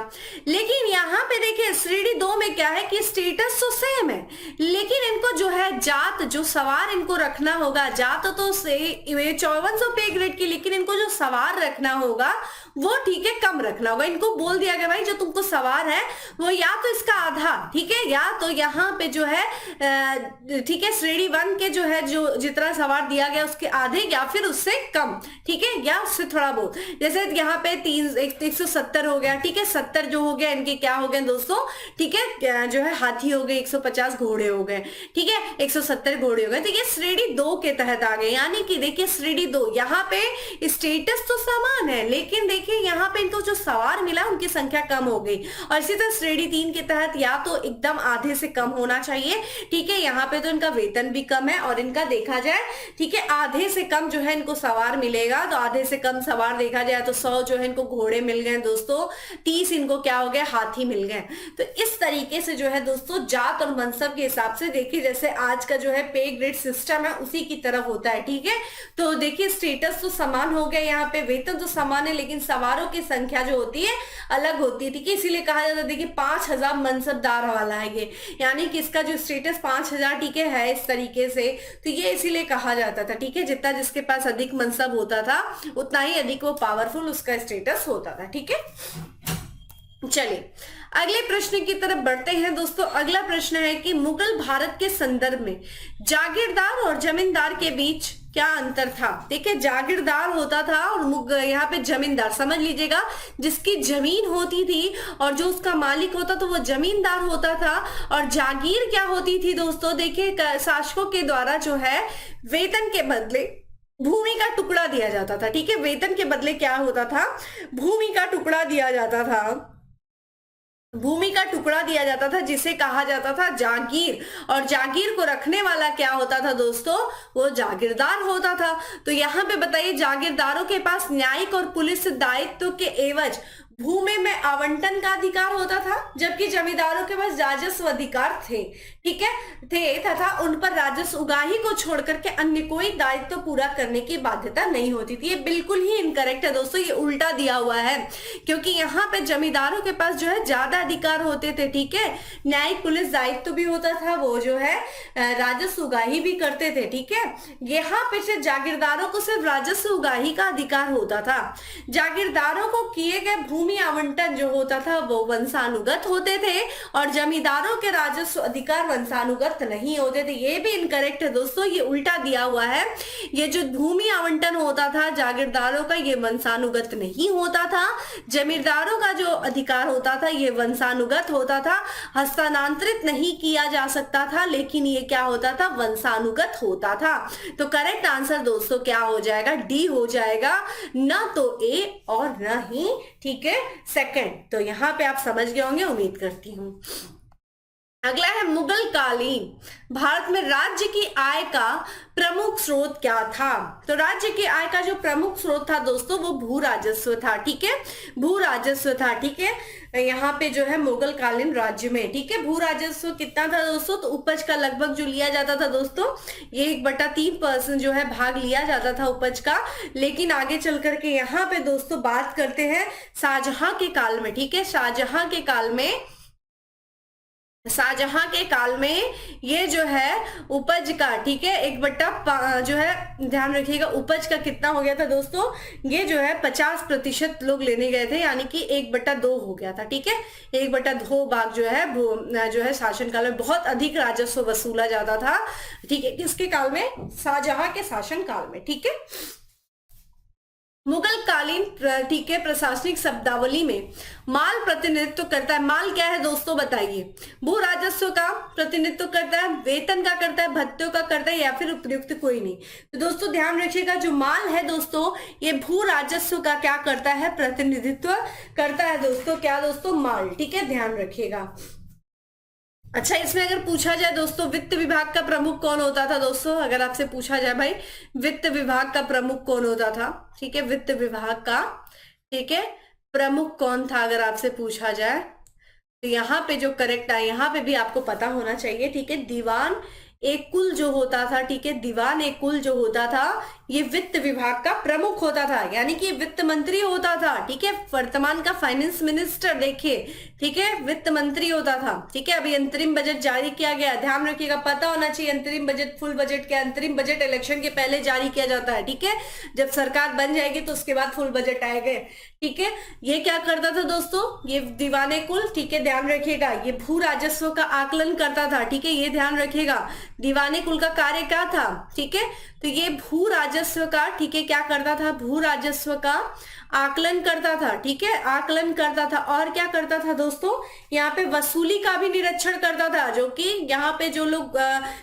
लेकिन यहाँ पे देखिए श्रेणी 2 में क्या है कि स्टेटस तो सेम है, लेकिन इनको जो है जात, जो सवार इनको रखना होगा, जात तो 5400 पे ग्रेड की, लेकिन इनको जो सवार रखना होगा वो ठीक है कम रखना होगा। इनको बोल दिया गया भाई जो तुमको सवार है वो या तो इसका आधा, ठीक है, या तो यहाँ पे जो है ठीक है श्रेणी 1 के जो है जो जितना सवार दिया गया उसके आधे, या फिर उससे कम, ठीक है, या उससे थोड़ा बहुत। जैसे यहाँ पे 170 हो गया, ठीक है, 70 जो हो गया इनके क्या हो गए दोस्तों, ठीक है, जो है हाथी हो गए, 150 घोड़े हो गए, ठीक है, 170 घोड़े हो गए, ठीक है, श्रेणी 2 के तहत आ गए। यानी कि देखिए श्रेणी 2, यहाँ पे स्टेटस तो समान है, लेकिन देखिए यहाँ पे इनको जो सवार मिला उनकी संख्या कम हो गई। और इसी तरह श्रेणी 3 के तहत या तो एकदम आधे से कम होना चाहिए, ठीक है, यहाँ पे तो इनका वेतन भी कम है, और इनका देखा जाए, ठीक है, आधे से कम जो है इनको सवार मिलेगा। तो आधे से कम सवार देखा जाए तो 100 जो है इनको घोड़े मिल गए दोस्तों, 30 इनको क्या हो गया, हाथी मिल गए। तो इस तरीके से जो है दोस्तों जात और मनसब के हिसाब से देखिए, जैसे आज का जो है पे ग्रेड सिस्टम है उसी की तरफ होता है, ठीक है। तो देखिए स्टेटस तो समान हो गया, यहाँ पे वेतन तो समान है, लेकिन सवारों की संख्या जो होती है अलग होती है, ठीक है। इसीलिए कहा जाता है देखिए 5000 मनसबदार वाला है ये, यानी कि इसका जो स्टेटस 5000 ठीक है इस तरीके से। तो ये इसीलिए कहा जाता था, ठीक है, जितना जिसके पास अधिक मनसब होता था उतना ही अधिक वो पावरफुल उसका स्टेटस होता था, ठीक है। चलिए अगले प्रश्न की तरफ बढ़ते हैं दोस्तों। अगला प्रश्न है कि मुगल भारत के संदर्भ में जागीरदार और जमींदार के बीच क्या अंतर था। देखिए जागीरदार होता था और यहाँ पे जमींदार, समझ लीजिएगा, जिसकी जमीन होती थी और जो उसका मालिक होता तो वो जमींदार होता था। और जागीर क्या होती थी दोस्तों, देखिए शासकों के द्वारा जो है वेतन के बदले भूमि का टुकड़ा दिया जाता था, ठीक है, वेतन के बदले क्या होता था, भूमि का टुकड़ा दिया जाता था, भूमि का टुकड़ा दिया जाता था, जिसे कहा जाता था जागीर। और जागीर को रखने वाला क्या होता था दोस्तों, वो जागीरदार होता था। तो यहाँ पे बताइए जागीरदारों के पास न्यायिक और पुलिस दायित्व के एवज भूमि में आवंटन का अधिकार होता था, जबकि जमींदारों के पास राजस्व अधिकार थे, ठीक है, थे तथा उन पर राजस्व उगाही को छोड़कर के अन्य कोई दायित्व पूरा करने की बाध्यता नहीं होती थी। ये बिल्कुल ही इनकरेक्ट है दोस्तों, ये उल्टा दिया हुआ है, क्योंकि यहाँ पे जमींदारों के पास जो है ज्यादा अधिकार होते थे, ठीक है, न्यायिक पुलिस दायित्व भी होता था, वो जो है राजस्व उगाही भी करते थे, ठीक है। यहाँ पे से जागीरदारों को सिर्फ राजस्व उगाही का अधिकार होता था। जागीरदारों को किए गए भूमि आवंटन जो होता था वो वंशानुगत होते थे और जमींदारों के राजस्व अधिकार वंशानुगत नहीं होते थे। ये भी इनकरेक्ट है दोस्तों, ये उल्टा दिया हुआ है। ये जो भूमि आवंटन होता था जागीरदारों का, ये वंशानुगत नहीं होता था। जमींदारों का जो अधिकार होता था ये वंशानुगत होता था, हस्तांतरित नहीं किया जा सकता था, लेकिन ये क्या होता था, वंशानुगत होता था। तो करेक्ट आंसर दोस्तों क्या हो जाएगा, डी हो जाएगा, न तो ए और न ही, ठीक है, सेकंड। तो यहां पे आप समझ गए होंगे, उम्मीद करती हूं। अगला है मुगल कालीन भारत में राज्य की आय का प्रमुख स्रोत क्या था। तो राज्य की आय का जो प्रमुख स्रोत था दोस्तों वो भू राजस्व था, ठीक है, भू राजस्व था, ठीक है। यहाँ पे जो है मुगल कालीन राज्य में, ठीक है, भू राजस्व कितना था दोस्तों, तो उपज का लगभग जो लिया जाता था दोस्तों, ये 1/3% जो है भाग लिया जाता था उपज का। लेकिन आगे चल करके यहाँ पे दोस्तों बात करते हैं शाहजहां के काल में, ठीक है, शाहजहां के काल में ये जो है उपज का, ठीक है, 1/5 जो है, ध्यान रखिएगा, उपज का कितना हो गया था दोस्तों, ये जो है 50% लोग लेने गए थे, यानी कि 1/2 हो गया था, ठीक है, 1/2 भाग जो है शासन काल में बहुत अधिक राजस्व वसूला जाता था, ठीक है, किसके काल में, शाहजहां के शासन काल में, ठीक है। मुगल कालीन, ठीक है, प्रशासनिक शब्दावली में माल प्रतिनिधित्व करता है। माल क्या है दोस्तों बताइए, भू राजस्व का प्रतिनिधित्व करता है, वेतन का करता है, भत्तों का करता है, या फिर उपयुक्त कोई नहीं। तो दोस्तों ध्यान रखिएगा, जो माल है दोस्तों ये भू राजस्व का क्या करता है, प्रतिनिधित्व करता है दोस्तों, क्या दोस्तों, माल, ठीक है, ध्यान रखिएगा। अच्छा, इसमें अगर पूछा जाए दोस्तों वित्त विभाग का प्रमुख कौन होता था दोस्तों, अगर आपसे पूछा जाए भाई वित्त विभाग का प्रमुख कौन होता था, ठीक है, वित्त विभाग का, ठीक है, प्रमुख कौन था, अगर आपसे पूछा जाए तो यहाँ पे जो करेक्ट है, यहाँ पे भी आपको पता होना चाहिए, ठीक है, दीवान एक कुल जो होता था, ठीक है, दीवान एक कुल जो होता था ये वित्त विभाग का प्रमुख होता था, यानी कि वित्त मंत्री होता था, ठीक है, वर्तमान का फाइनेंस मिनिस्टर देखिए, ठीक है, वित्त मंत्री होता था, ठीक है। अभी अंतरिम बजट जारी किया गया, ध्यान रखिएगा, पता होना चाहिए अंतरिम बजट, फुल बजट क्या, अंतरिम बजट इलेक्शन के पहले जारी किया जाता है, ठीक है, जब सरकार बन जाएगी तो उसके बाद फुल बजट आएगा, ठीक है। ये क्या करता था दोस्तों, ये दीवाने कुल, ठीक है, ध्यान रखिएगा, ये भू राजस्व का आकलन करता था, ठीक है, ये ध्यान रखिएगा, दीवाने कुल का कार्य क्या था, ठीक है, तो ये भू राजस्व का, ठीक है, क्या करता था, भू राजस्व का आकलन करता था, ठीक है, आकलन करता था, और क्या करता था दोस्तों, यहाँ पे वसूली का भी निरीक्षण करता था, जो कि यहाँ पे जो लोग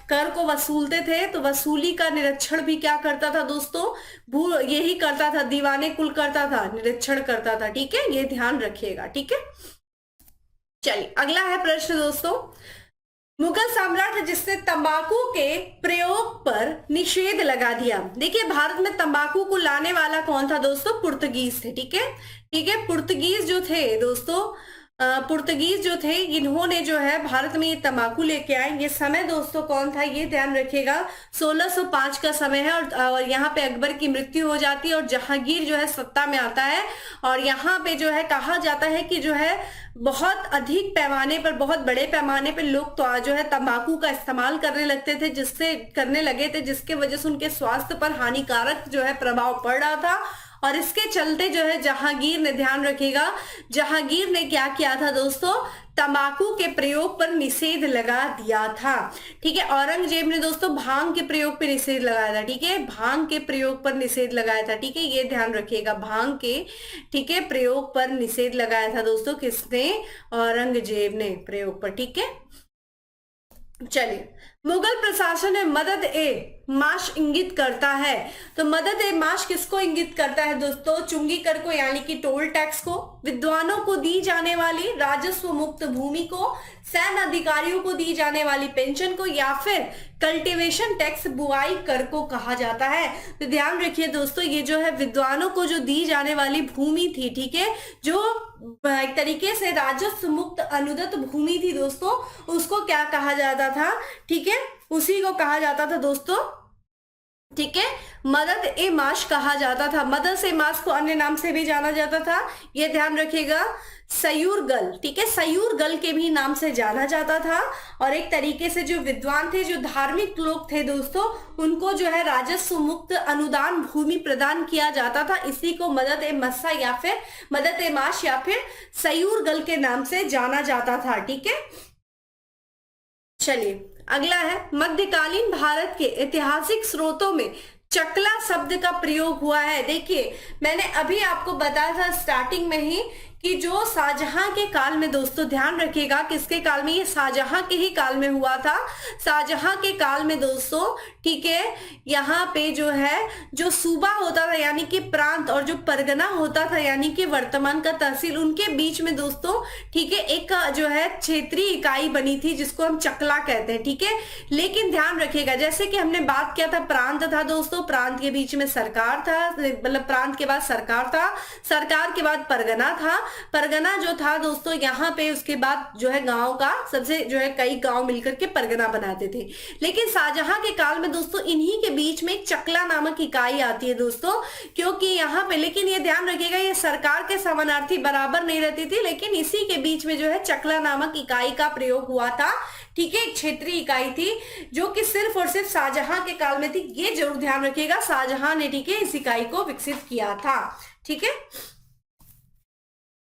कर को वसूलते थे तो वसूली का निरीक्षण भी क्या करता था दोस्तों, भू यही करता था, दीवाने कुल करता था, निरीक्षण करता था, ठीक है, ये ध्यान रखिएगा, ठीक है। चलिए अगला है प्रश्न दोस्तों, मुगल साम्राज्य जिसने तंबाकू के प्रयोग पर निषेध लगा दिया। देखिए भारत में तंबाकू को लाने वाला कौन था दोस्तों, पुर्तगीज थे, ठीक है, ठीक है, पुर्तगीज जो थे दोस्तों, पुर्तगीज जो थे इन्होंने जो है भारत में ये तंबाकू लेके आए। ये समय दोस्तों कौन था, ये ध्यान रखिएगा, 1605 का समय है, और यहाँ पे अकबर की मृत्यु हो जाती है और जहांगीर जो है सत्ता में आता है, और यहाँ पे जो है कहा जाता है कि जो है बहुत अधिक पैमाने पर, बहुत बड़े पैमाने पर लोग तो जो है तंबाकू का इस्तेमाल करने लगे थे, जिसके वजह से उनके स्वास्थ्य पर हानिकारक जो है प्रभाव पड़ रहा था, और इसके चलते जो है जहांगीर ने, ध्यान रखिएगा, जहांगीर ने क्या किया था दोस्तों, तंबाकू के प्रयोग पर निषेध लगा दिया था, ठीक है। औरंगजेब ने दोस्तों भांग के प्रयोग पर निषेध लगाया था, ठीक है, भांग के प्रयोग पर निषेध लगाया था, ठीक है, ये ध्यान रखिएगा, भांग के, ठीक है, प्रयोग पर निषेध लगाया था दोस्तों, किसने, औरंगजेब ने प्रयोग पर, ठीक है। चलिए, मुगल प्रशासन में मदद ए माश इंगित करता है। तो मदद ए माश किसको इंगित करता है दोस्तों? चुंगी कर को, यानी कि टोल टैक्स को, विद्वानों को दी जाने वाली राजस्व मुक्त भूमि को, सैन्य अधिकारियों को दी जाने वाली पेंशन को, या फिर कल्टीवेशन टैक्स बुआई कर को कहा जाता है। तो ध्यान रखिए दोस्तों, ये जो है विद्वानों को जो दी जाने वाली भूमि थी, ठीक है, जो एक तरीके से राजस्व मुक्त अनुदत भूमि थी दोस्तों, उसको क्या कहा जाता था? ठीक है, उसी को कहा जाता था दोस्तों, ठीक है, मदद ए माश कहा जाता था। मदद ए माश को अन्य नाम से भी जाना जाता था, ये ध्यान रखिएगा, सयूरगल, ठीक है, सयूरगल के भी नाम से जाना जाता था। और एक तरीके से जो विद्वान थे, जो धार्मिक लोग थे दोस्तों, उनको जो है राजस्व मुक्त अनुदान भूमि प्रदान किया जाता था। इसी को मदद ए मस्सा या फिर मदद ए माश या फिर सयूरगल के नाम से जाना जाता था। ठीक है, चलिए अगला है, मध्यकालीन भारत के ऐतिहासिक स्रोतों में चकला शब्द का प्रयोग हुआ है। देखिए, मैंने अभी आपको बताया था स्टार्टिंग में ही कि जो शाहजहां के काल में, दोस्तों ध्यान रखिएगा, किसके काल में? ये शाहजहां के ही काल में हुआ था। शाहजहां के काल में दोस्तों, ठीक है, यहाँ पे जो है जो सूबा होता था यानी कि प्रांत, और जो परगना होता था यानी कि वर्तमान का तहसील, उनके बीच में दोस्तों, ठीक है, एक जो है क्षेत्रीय इकाई बनी थी जिसको हम चकला कहते हैं। ठीक है, लेकिन ध्यान रखिएगा, जैसे कि हमने बात किया था, प्रांत था दोस्तों, प्रांत के बीच में सरकार था, मतलब प्रांत के बाद सरकार था, सरकार के बाद परगना था, परगना जो था दोस्तों यहाँ पे, उसके बाद जो है गांव का सबसे जो है कई गांव मिलकर के परगना बनाते थे। लेकिन शाहजहां के काल में दोस्तों इन्हीं के बीच में चकला नामक इकाई आती है दोस्तों, क्योंकि यहाँ पे, लेकिन ये ध्यान रखिएगा, ये सरकार के समानार्थी बराबर नहीं रहती थी, लेकिन इसी के बीच में जो है चकला नामक इकाई का प्रयोग हुआ था। ठीक है, क्षेत्रीय इकाई थी जो कि सिर्फ और सिर्फ शाहजहां के काल में थी, ये जरूर ध्यान रखिएगा, शाहजहां ने, ठीक है, इस इकाई को विकसित किया था। ठीक है,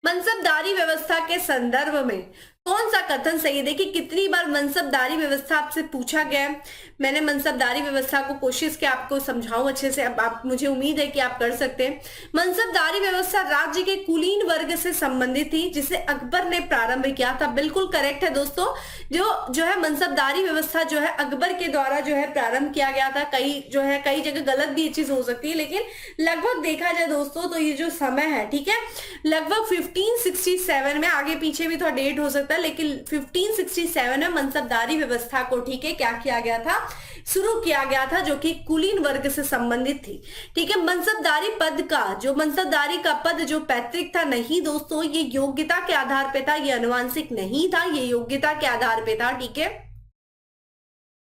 मनसबदारी व्यवस्था के संदर्भ में कौन सा कथन सही है? देखिए, कितनी बार मनसबदारी व्यवस्था आपसे पूछा गया है। मैंने मनसबदारी व्यवस्था को कोशिश की आपको समझाऊं अच्छे से, अब आप, मुझे उम्मीद है कि आप कर सकते हैं। मनसबदारी व्यवस्था राज्य के कुलीन वर्ग से संबंधित थी, जिसे अकबर ने प्रारंभ किया था। बिल्कुल करेक्ट है दोस्तों, जो है मनसबदारी व्यवस्था जो है अकबर के द्वारा जो है प्रारंभ किया गया था। कई जगह गलत भी ये चीज हो सकती है, लेकिन लगभग देखा जाए दोस्तों तो ये जो समय है, ठीक है, लगभग 1567 में, आगे पीछे भी थोड़ा डेट हो सकता है, लेकिन 1567 में मनसबदारी व्यवस्था को, ठीक है, क्या किया गया था? शुरू किया गया था, जो कि कुलीन वर्ग से संबंधित थी। ठीक है, मनसबदारी का पद जो पैतृक था, नहीं दोस्तों, ये योग्यता के आधार पे था, ये अनुवांशिक नहीं था, ये योग्यता के आधार पे था। ठीक है,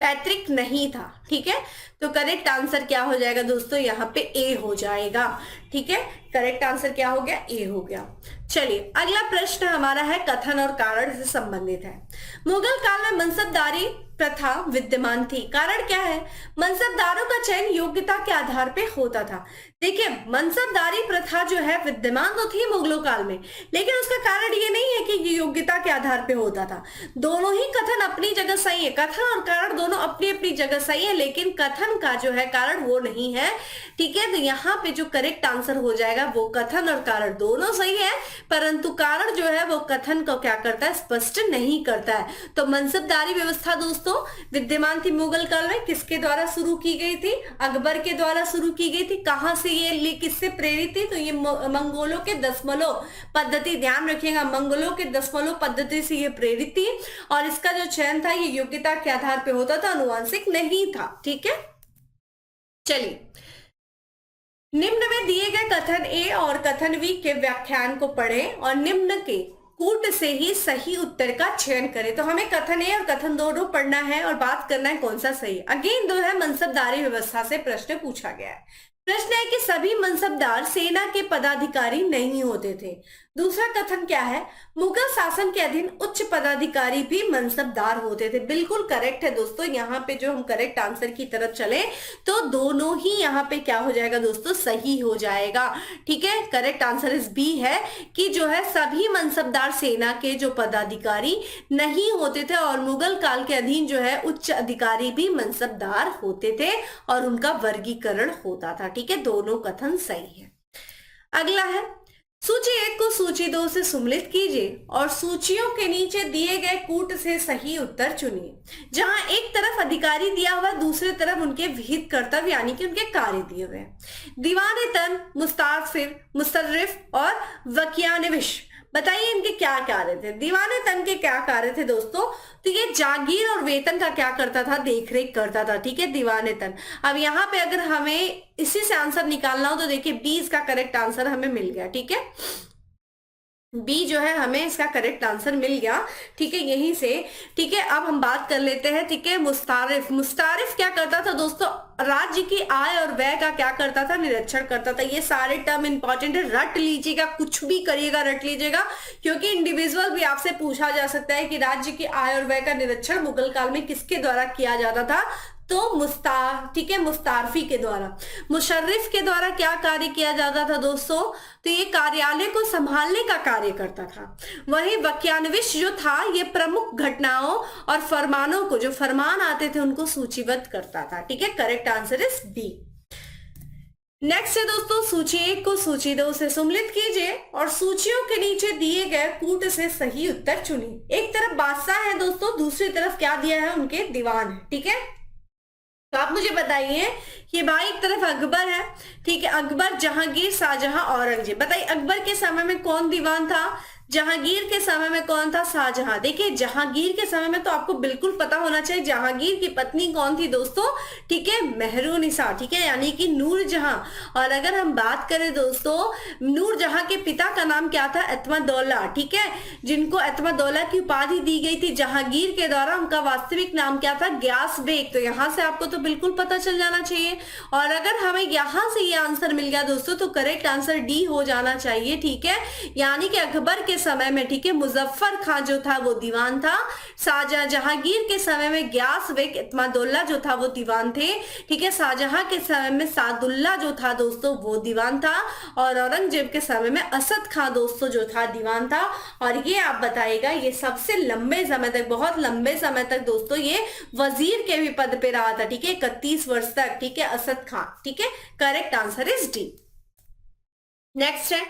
पैतृक नहीं था। ठीक है, तो करेक्ट आंसर क्या हो जाएगा दोस्तों? यहाँ पे ए हो जाएगा। ठीक है, करेक्ट आंसर क्या हो गया? ए हो गया। चलिए अगला प्रश्न हमारा है कथन और कारण से संबंधित है। मुगल काल में मनसबदारी प्रथा विद्यमान थी, कारण क्या है? मनसबदारों का चयन योग्यता के आधार पे होता था। देखिए, मनसबदारी प्रथा जो है विद्यमान तो थी मुगलों काल में, लेकिन उसका कारण ये नहीं है कि ये योग्यता के आधार पे होता था। दोनों ही कथन अपनी जगह सही है, कथन और कारण दोनों अपनी अपनी जगह सही है, लेकिन कथन का जो है कारण वो नहीं है। ठीक है, तो यहाँ पे जो करेक्ट आंसर हो जाएगा वो कथन और कारण दोनों सही है, परंतु कारण जो है वो कथन को क्या करता है? स्पष्ट नहीं करता है। तो मनसबदारी व्यवस्था दोस्तों विद्यमान थी मुगल काल में, किसके द्वारा शुरू की गई थी? अकबर के द्वारा शुरू की गई थी। कहां से ये किससे प्रेरित थी? तो ये मंगोलों के दशमलव पद्धति, ध्यान रखिएगा, मंगोलों के दशमलव पद्धति से ये प्रेरित थी, और इसका जो चयन था ये योग्यता के आधार पे होता था, अनुवांशिक नहीं था। ठीक है, चलिए निम्न में दिए गए कथन ए और कथन बी के व्याख्यान को पढ़ें और निम्न के कूट से ही सही उत्तर का चयन करें। तो हमें कथन ए और कथन दोनों पढ़ना है और बात करना है कौन सा सही। अगेन जो है मनसबदारी व्यवस्था से प्रश्न पूछा गया है। प्रश्न है कि सभी मनसबदार सेना के पदाधिकारी नहीं होते थे। दूसरा कथन क्या है? मुगल शासन के अधीन उच्च पदाधिकारी भी मनसबदार होते थे। बिल्कुल करेक्ट है दोस्तों, यहाँ पे जो हम करेक्ट आंसर की तरफ चले तो दोनों ही यहाँ पे क्या हो जाएगा दोस्तों? सही हो जाएगा। ठीक है, करेक्ट आंसर इस बी है कि जो है सभी मनसबदार सेना के जो पदाधिकारी नहीं होते थे, और मुगल काल के अधीन जो है उच्च अधिकारी भी मनसबदार होते थे और उनका वर्गीकरण होता था। ठीक है, दोनों कथन सही है। अगला है सूची 1 को सूची 2 से सम्मिलित कीजिए और सूचियों के नीचे दिए गए कूट से सही उत्तर चुनिए। जहां एक तरफ अधिकारी दिया हुआ, दूसरी तरफ उनके विहित कर्तव्य यानी कि उनके कार्य दिए हुए हैं। दीवाने तन, मुस्ताफिर, मुसर्रिफ और वकियानविश, बताइए इनके क्या कार्य थे। दीवाने तन के क्या कार्य थे दोस्तों? तो ये जागीर और वेतन का क्या करता था? देख रेख करता था, ठीक है, दीवाने तन। अब यहाँ पे अगर हमें इसी से आंसर निकालना हो तो देखिए बी इसका करेक्ट आंसर हमें मिल गया, ठीक है, बी जो है हमें इसका करेक्ट आंसर मिल गया, ठीक है, यहीं से। ठीक है, अब हम बात कर लेते हैं, ठीक है, मुस्तारिफ। मुस्तारिफ क्या करता था दोस्तों? राज्य की आय और व्यय का क्या करता था? निरीक्षण करता था। ये सारे टर्म इंपॉर्टेंट है, रट लीजिएगा, कुछ भी करिएगा रट लीजिएगा, क्योंकि इंडिविजुअल भी आपसे पूछा जा सकता है कि राज्य की आय और व्यय का निरीक्षण मुगल काल में किसके द्वारा किया जाता था? तो ठीक है, मुस्तारफी के द्वारा। मुशर्रिफ के द्वारा क्या कार्य किया जाता था दोस्तों? तो ये कार्यालय को संभालने का कार्य करता था। वहीं वकियानविश जो था ये प्रमुख घटनाओं और फरमानों को, जो फरमान आते थे उनको सूचीबद्ध करता था, ठीक है, correct answer is B. Next है दोस्तों, सूची 1 को सूची 2 से सम्मिलित कीजिए और सूचियों के नीचे दिए गए कूट से सही उत्तर चुनिए। एक तरफ बादशाह है दोस्तों, दूसरी तरफ क्या दिया है? उनके दीवान है, ठीक है। तो आप मुझे बताइए कि भाई एक तरफ अकबर है, ठीक है, अकबर, जहांगीर, शाहजहां, औरंगजेब। बताइए अकबर के समय में कौन दीवान था? जहांगीर के समय में कौन था? शाहजहां। देखिए जहांगीर के समय में तो आपको बिल्कुल पता होना चाहिए, जहांगीर की पत्नी कौन थी दोस्तों? ठीक है, महरुनिसा, ठीक है, यानी कि नूरजहां। और अगर हम बात करें दोस्तों, नूरजहां के पिता का नाम क्या था? एतमादौला, ठीक है, जिनको एतमादौला की उपाधि दी गई थी जहांगीर के द्वारा। उनका वास्तविक नाम क्या था? ग्यास बेग। तो यहां से आपको तो बिल्कुल पता चल जाना चाहिए। और अगर हमें यहां से ये आंसर मिल गया दोस्तों तो करेक्ट आंसर डी हो जाना चाहिए, ठीक है, यानी कि अकबर के समय में, ठीक है, मुजफ्फर खान जो था वो दीवान था। शाहजहां, जहांगीर के समय में ग्यास बेग इत्मादुल्ला जो था वो दीवान थे, ठीक है। शाहजहां के समय में सादुल्ला जो था दोस्तों वो दीवान था। और औरंगजेब के समय में असद खान दोस्तों जो था दीवान था। और ये आप बताइएगा, ये सबसे लंबे समय तक, बहुत लंबे समय तक दोस्तों ये वजीर के भी पद पे रहा था, ठीक है, 31 वर्ष तक, ठीक है, असद खान, ठीक है, correct answer is D. Next है,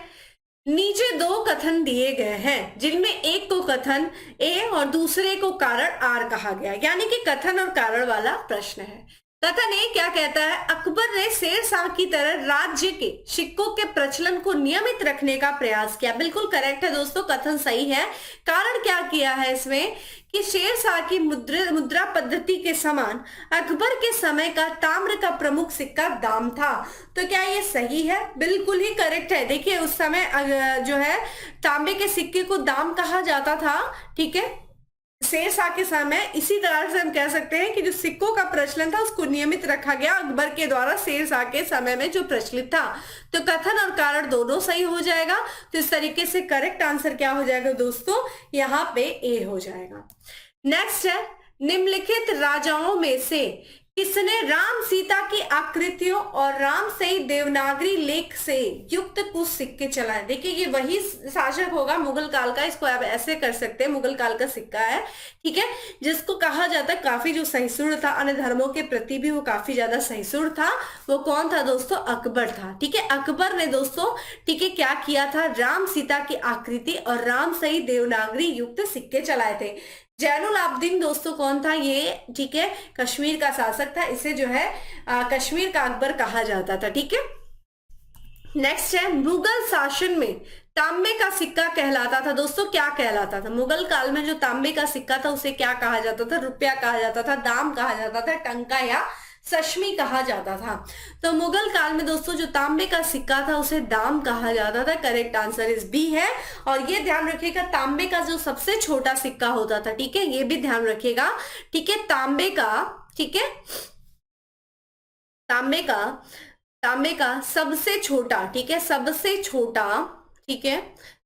नीचे 2 कथन दिए गए हैं जिनमें एक को कथन ए और दूसरे को कारण आर कहा गया, यानी कि कथन और कारण वाला प्रश्न है। कथन ए क्या कहता है? अकबर ने शेर शाह की तरह राज्य के सिक्कों के प्रचलन को नियमित रखने का प्रयास किया। बिल्कुल करेक्ट है दोस्तों, कथन सही है। कारण क्या किया है इसमें कि शेर शाह की मुद्रा पद्धति के समान अकबर के समय का ताम्र का प्रमुख सिक्का दाम था। तो क्या ये सही है? बिल्कुल ही करेक्ट है। देखिए उस समय जो है तांबे के सिक्के को दाम कहा जाता था, ठीक है, शेर शाह के समय। इसी तरह से हम कह सकते हैं कि जो सिक्कों का प्रचलन था उसको नियमित रखा गया अकबर के द्वारा शेर शाह के समय में जो प्रचलित था। तो कथन और कारण दोनों सही हो जाएगा। तो इस तरीके से करेक्ट आंसर क्या हो जाएगा दोस्तों? यहाँ पे ए हो जाएगा। नेक्स्ट है, निम्नलिखित राजाओं में से किसने राम सीता की आकृतियों और राम सहित देवनागरी लेख से युक्त कुछ सिक्के चलाए? देखिए ये वही शासक होगा मुगल काल का, इसको आप ऐसे कर सकते हैं, मुगल काल का सिक्का है, ठीक है, जिसको कहा जाता है काफी जो सहिष्णु था, अन्य धर्मों के प्रति भी वो काफी ज्यादा सहिष्णु था। वो कौन था दोस्तों? अकबर था, ठीक है। अकबर ने दोस्तों, ठीक है, क्या किया था? राम सीता की आकृति और राम सहित देवनागरी युक्त सिक्के चलाए थे। जैनुल आबदीन दोस्तों कौन था? ये, ठीक है, कश्मीर का शासक था। इसे जो है कश्मीर का अकबर कहा जाता था, ठीक है। नेक्स्ट है, मुगल शासन में तांबे का सिक्का कहलाता था दोस्तों, क्या कहलाता था? मुगल काल में जो तांबे का सिक्का था उसे क्या कहा जाता था? रुपया कहा जाता था, दाम कहा जाता था, टंका या सशमी कहा जाता था। तो मुगल काल में दोस्तों जो तांबे का सिक्का था उसे दाम कहा जाता था। करेक्ट आंसर इस बी है। और ये ध्यान रखिएगा, तांबे का जो सबसे छोटा सिक्का होता था, ठीक है, ये भी ध्यान रखिएगा, ठीक है, तांबे का, ठीक है, तांबे का सबसे छोटा, ठीक है, सबसे छोटा, ठीक है,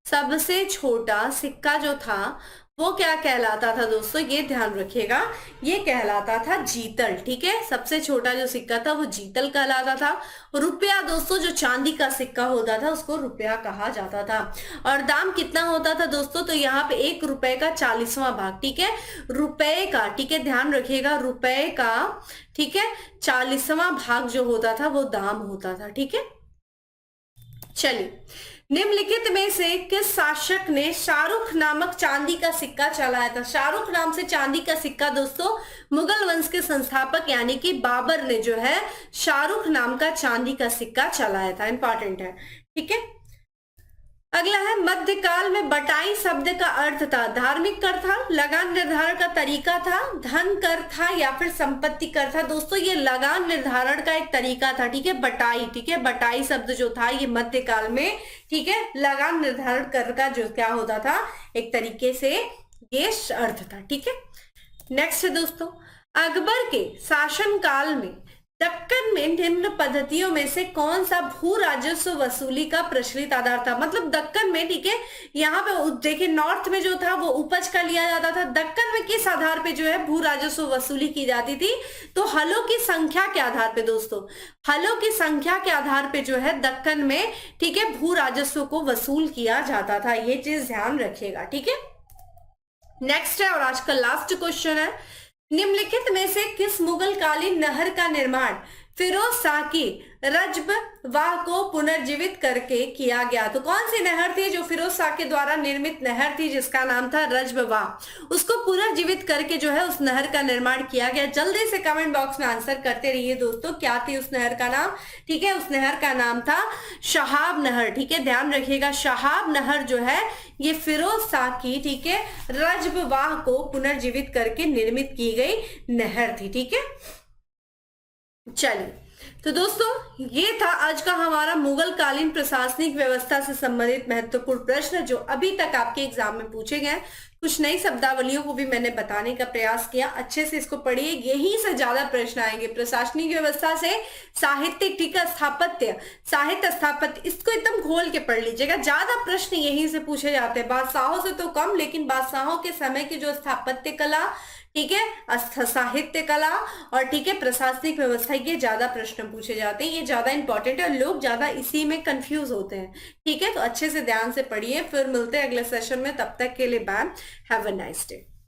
सबसे छोटा सिक्का जो था वो क्या कहलाता था दोस्तों? ये ध्यान रखिएगा, ये कहलाता था जीतल, ठीक है, सबसे छोटा जो सिक्का था वो जीतल कहलाता था। रुपया दोस्तों जो चांदी का सिक्का होता था उसको रुपया कहा जाता था। और दाम कितना होता था दोस्तों? तो यहाँ पे 1 रुपए का 40वां भाग, ठीक है, रुपए का, ठीक है, ध्यान रखिएगा, रुपए का, ठीक है, 40वां भाग जो होता था वो दाम होता था, ठीक है। चलिए निम्नलिखित में से किस शासक ने शाहरुख नामक चांदी का सिक्का चलाया था? शाहरुख नाम से चांदी का सिक्का दोस्तों मुगल वंश के संस्थापक यानी कि बाबर ने जो है शाहरुख नाम का चांदी का सिक्का चलाया था। इंपॉर्टेंट है, ठीक है। अगला है, मध्यकाल में बटाई शब्द का अर्थ था धार्मिक कर था, लगान निर्धारण का तरीका था, धन कर था या फिर संपत्ति कर था? दोस्तों ये लगान निर्धारण का एक तरीका था, ठीक है, बटाई, ठीक है, बटाई शब्द जो था ये मध्यकाल में, ठीक है, लगान निर्धारण कर का जो क्या होता था एक तरीके से ये अर्थ था, ठीक है। नेक्स्ट है दोस्तों, अकबर के शासन काल में दक्कन में निम्न पद्धतियों में से कौन सा भू राजस्व वसूली का प्रचलित आधार था? मतलब दक्कन में, ठीक है, यहाँ पे देखिए नॉर्थ में जो था वो उपज का लिया जाता था, दक्कन में किस आधार पे जो है भू राजस्व वसूली की जाती थी? तो हलों की संख्या के आधार पे दोस्तों, हलों की संख्या के आधार पे जो है दक्कन में, ठीक है, भू राजस्व को वसूल किया जाता था। ये चीज ध्यान रखिएगा, ठीक है। नेक्स्ट है और आज का लास्ट क्वेश्चन है, निम्नलिखित में से किस मुगल कालीन नहर का निर्माण फिरोज शाह की रजबवाह को पुनर्जीवित करके किया गया? तो कौन सी नहर थी जो फिरोज शाह के द्वारा निर्मित नहर थी जिसका नाम था रजबवाह, उसको पुनर्जीवित करके जो है उस नहर का निर्माण किया गया? जल्दी से कमेंट बॉक्स में आंसर करते रहिए दोस्तों, क्या थी उस नहर का नाम? ठीक है, उस नहर का नाम था शहाब नहर, ठीक है, ध्यान रखिएगा। शहाब नहर जो है ये फिरोज शाह की, ठीक है, रजबवाह को पुनर्जीवित करके निर्मित की गई नहर थी, ठीक है। चलिए, तो दोस्तों ये था आज का हमारा मुगल कालीन प्रशासनिक व्यवस्था से संबंधित महत्वपूर्ण प्रश्न जो अभी तक आपके एग्जाम में पूछे गए। कुछ नई शब्दावलियों को भी मैंने बताने का प्रयास किया, अच्छे से इसको पढ़िए, यहीं से ज्यादा प्रश्न आएंगे। प्रशासनिक व्यवस्था से साहित्यिक, ठीक है, स्थापत्य, साहित्य स्थापत्य, इसको एकदम खोल के पढ़ लीजिएगा, ज्यादा प्रश्न यहीं से पूछे जाते हैं, बादशाहों से तो कम, लेकिन बादशाहों के समय की जो स्थापत्य कला, ठीक है, साहित्य कला और ठीक है प्रशासनिक व्यवस्था, ये ज्यादा प्रश्न पूछे जाते हैं, ये ज्यादा इंपॉर्टेंट है और लोग ज्यादा इसी में कंफ्यूज होते हैं, ठीक है। तो अच्छे से ध्यान से पढ़िए, फिर मिलते हैं अगले सेशन में, तब तक के लिए bye, have a nice day.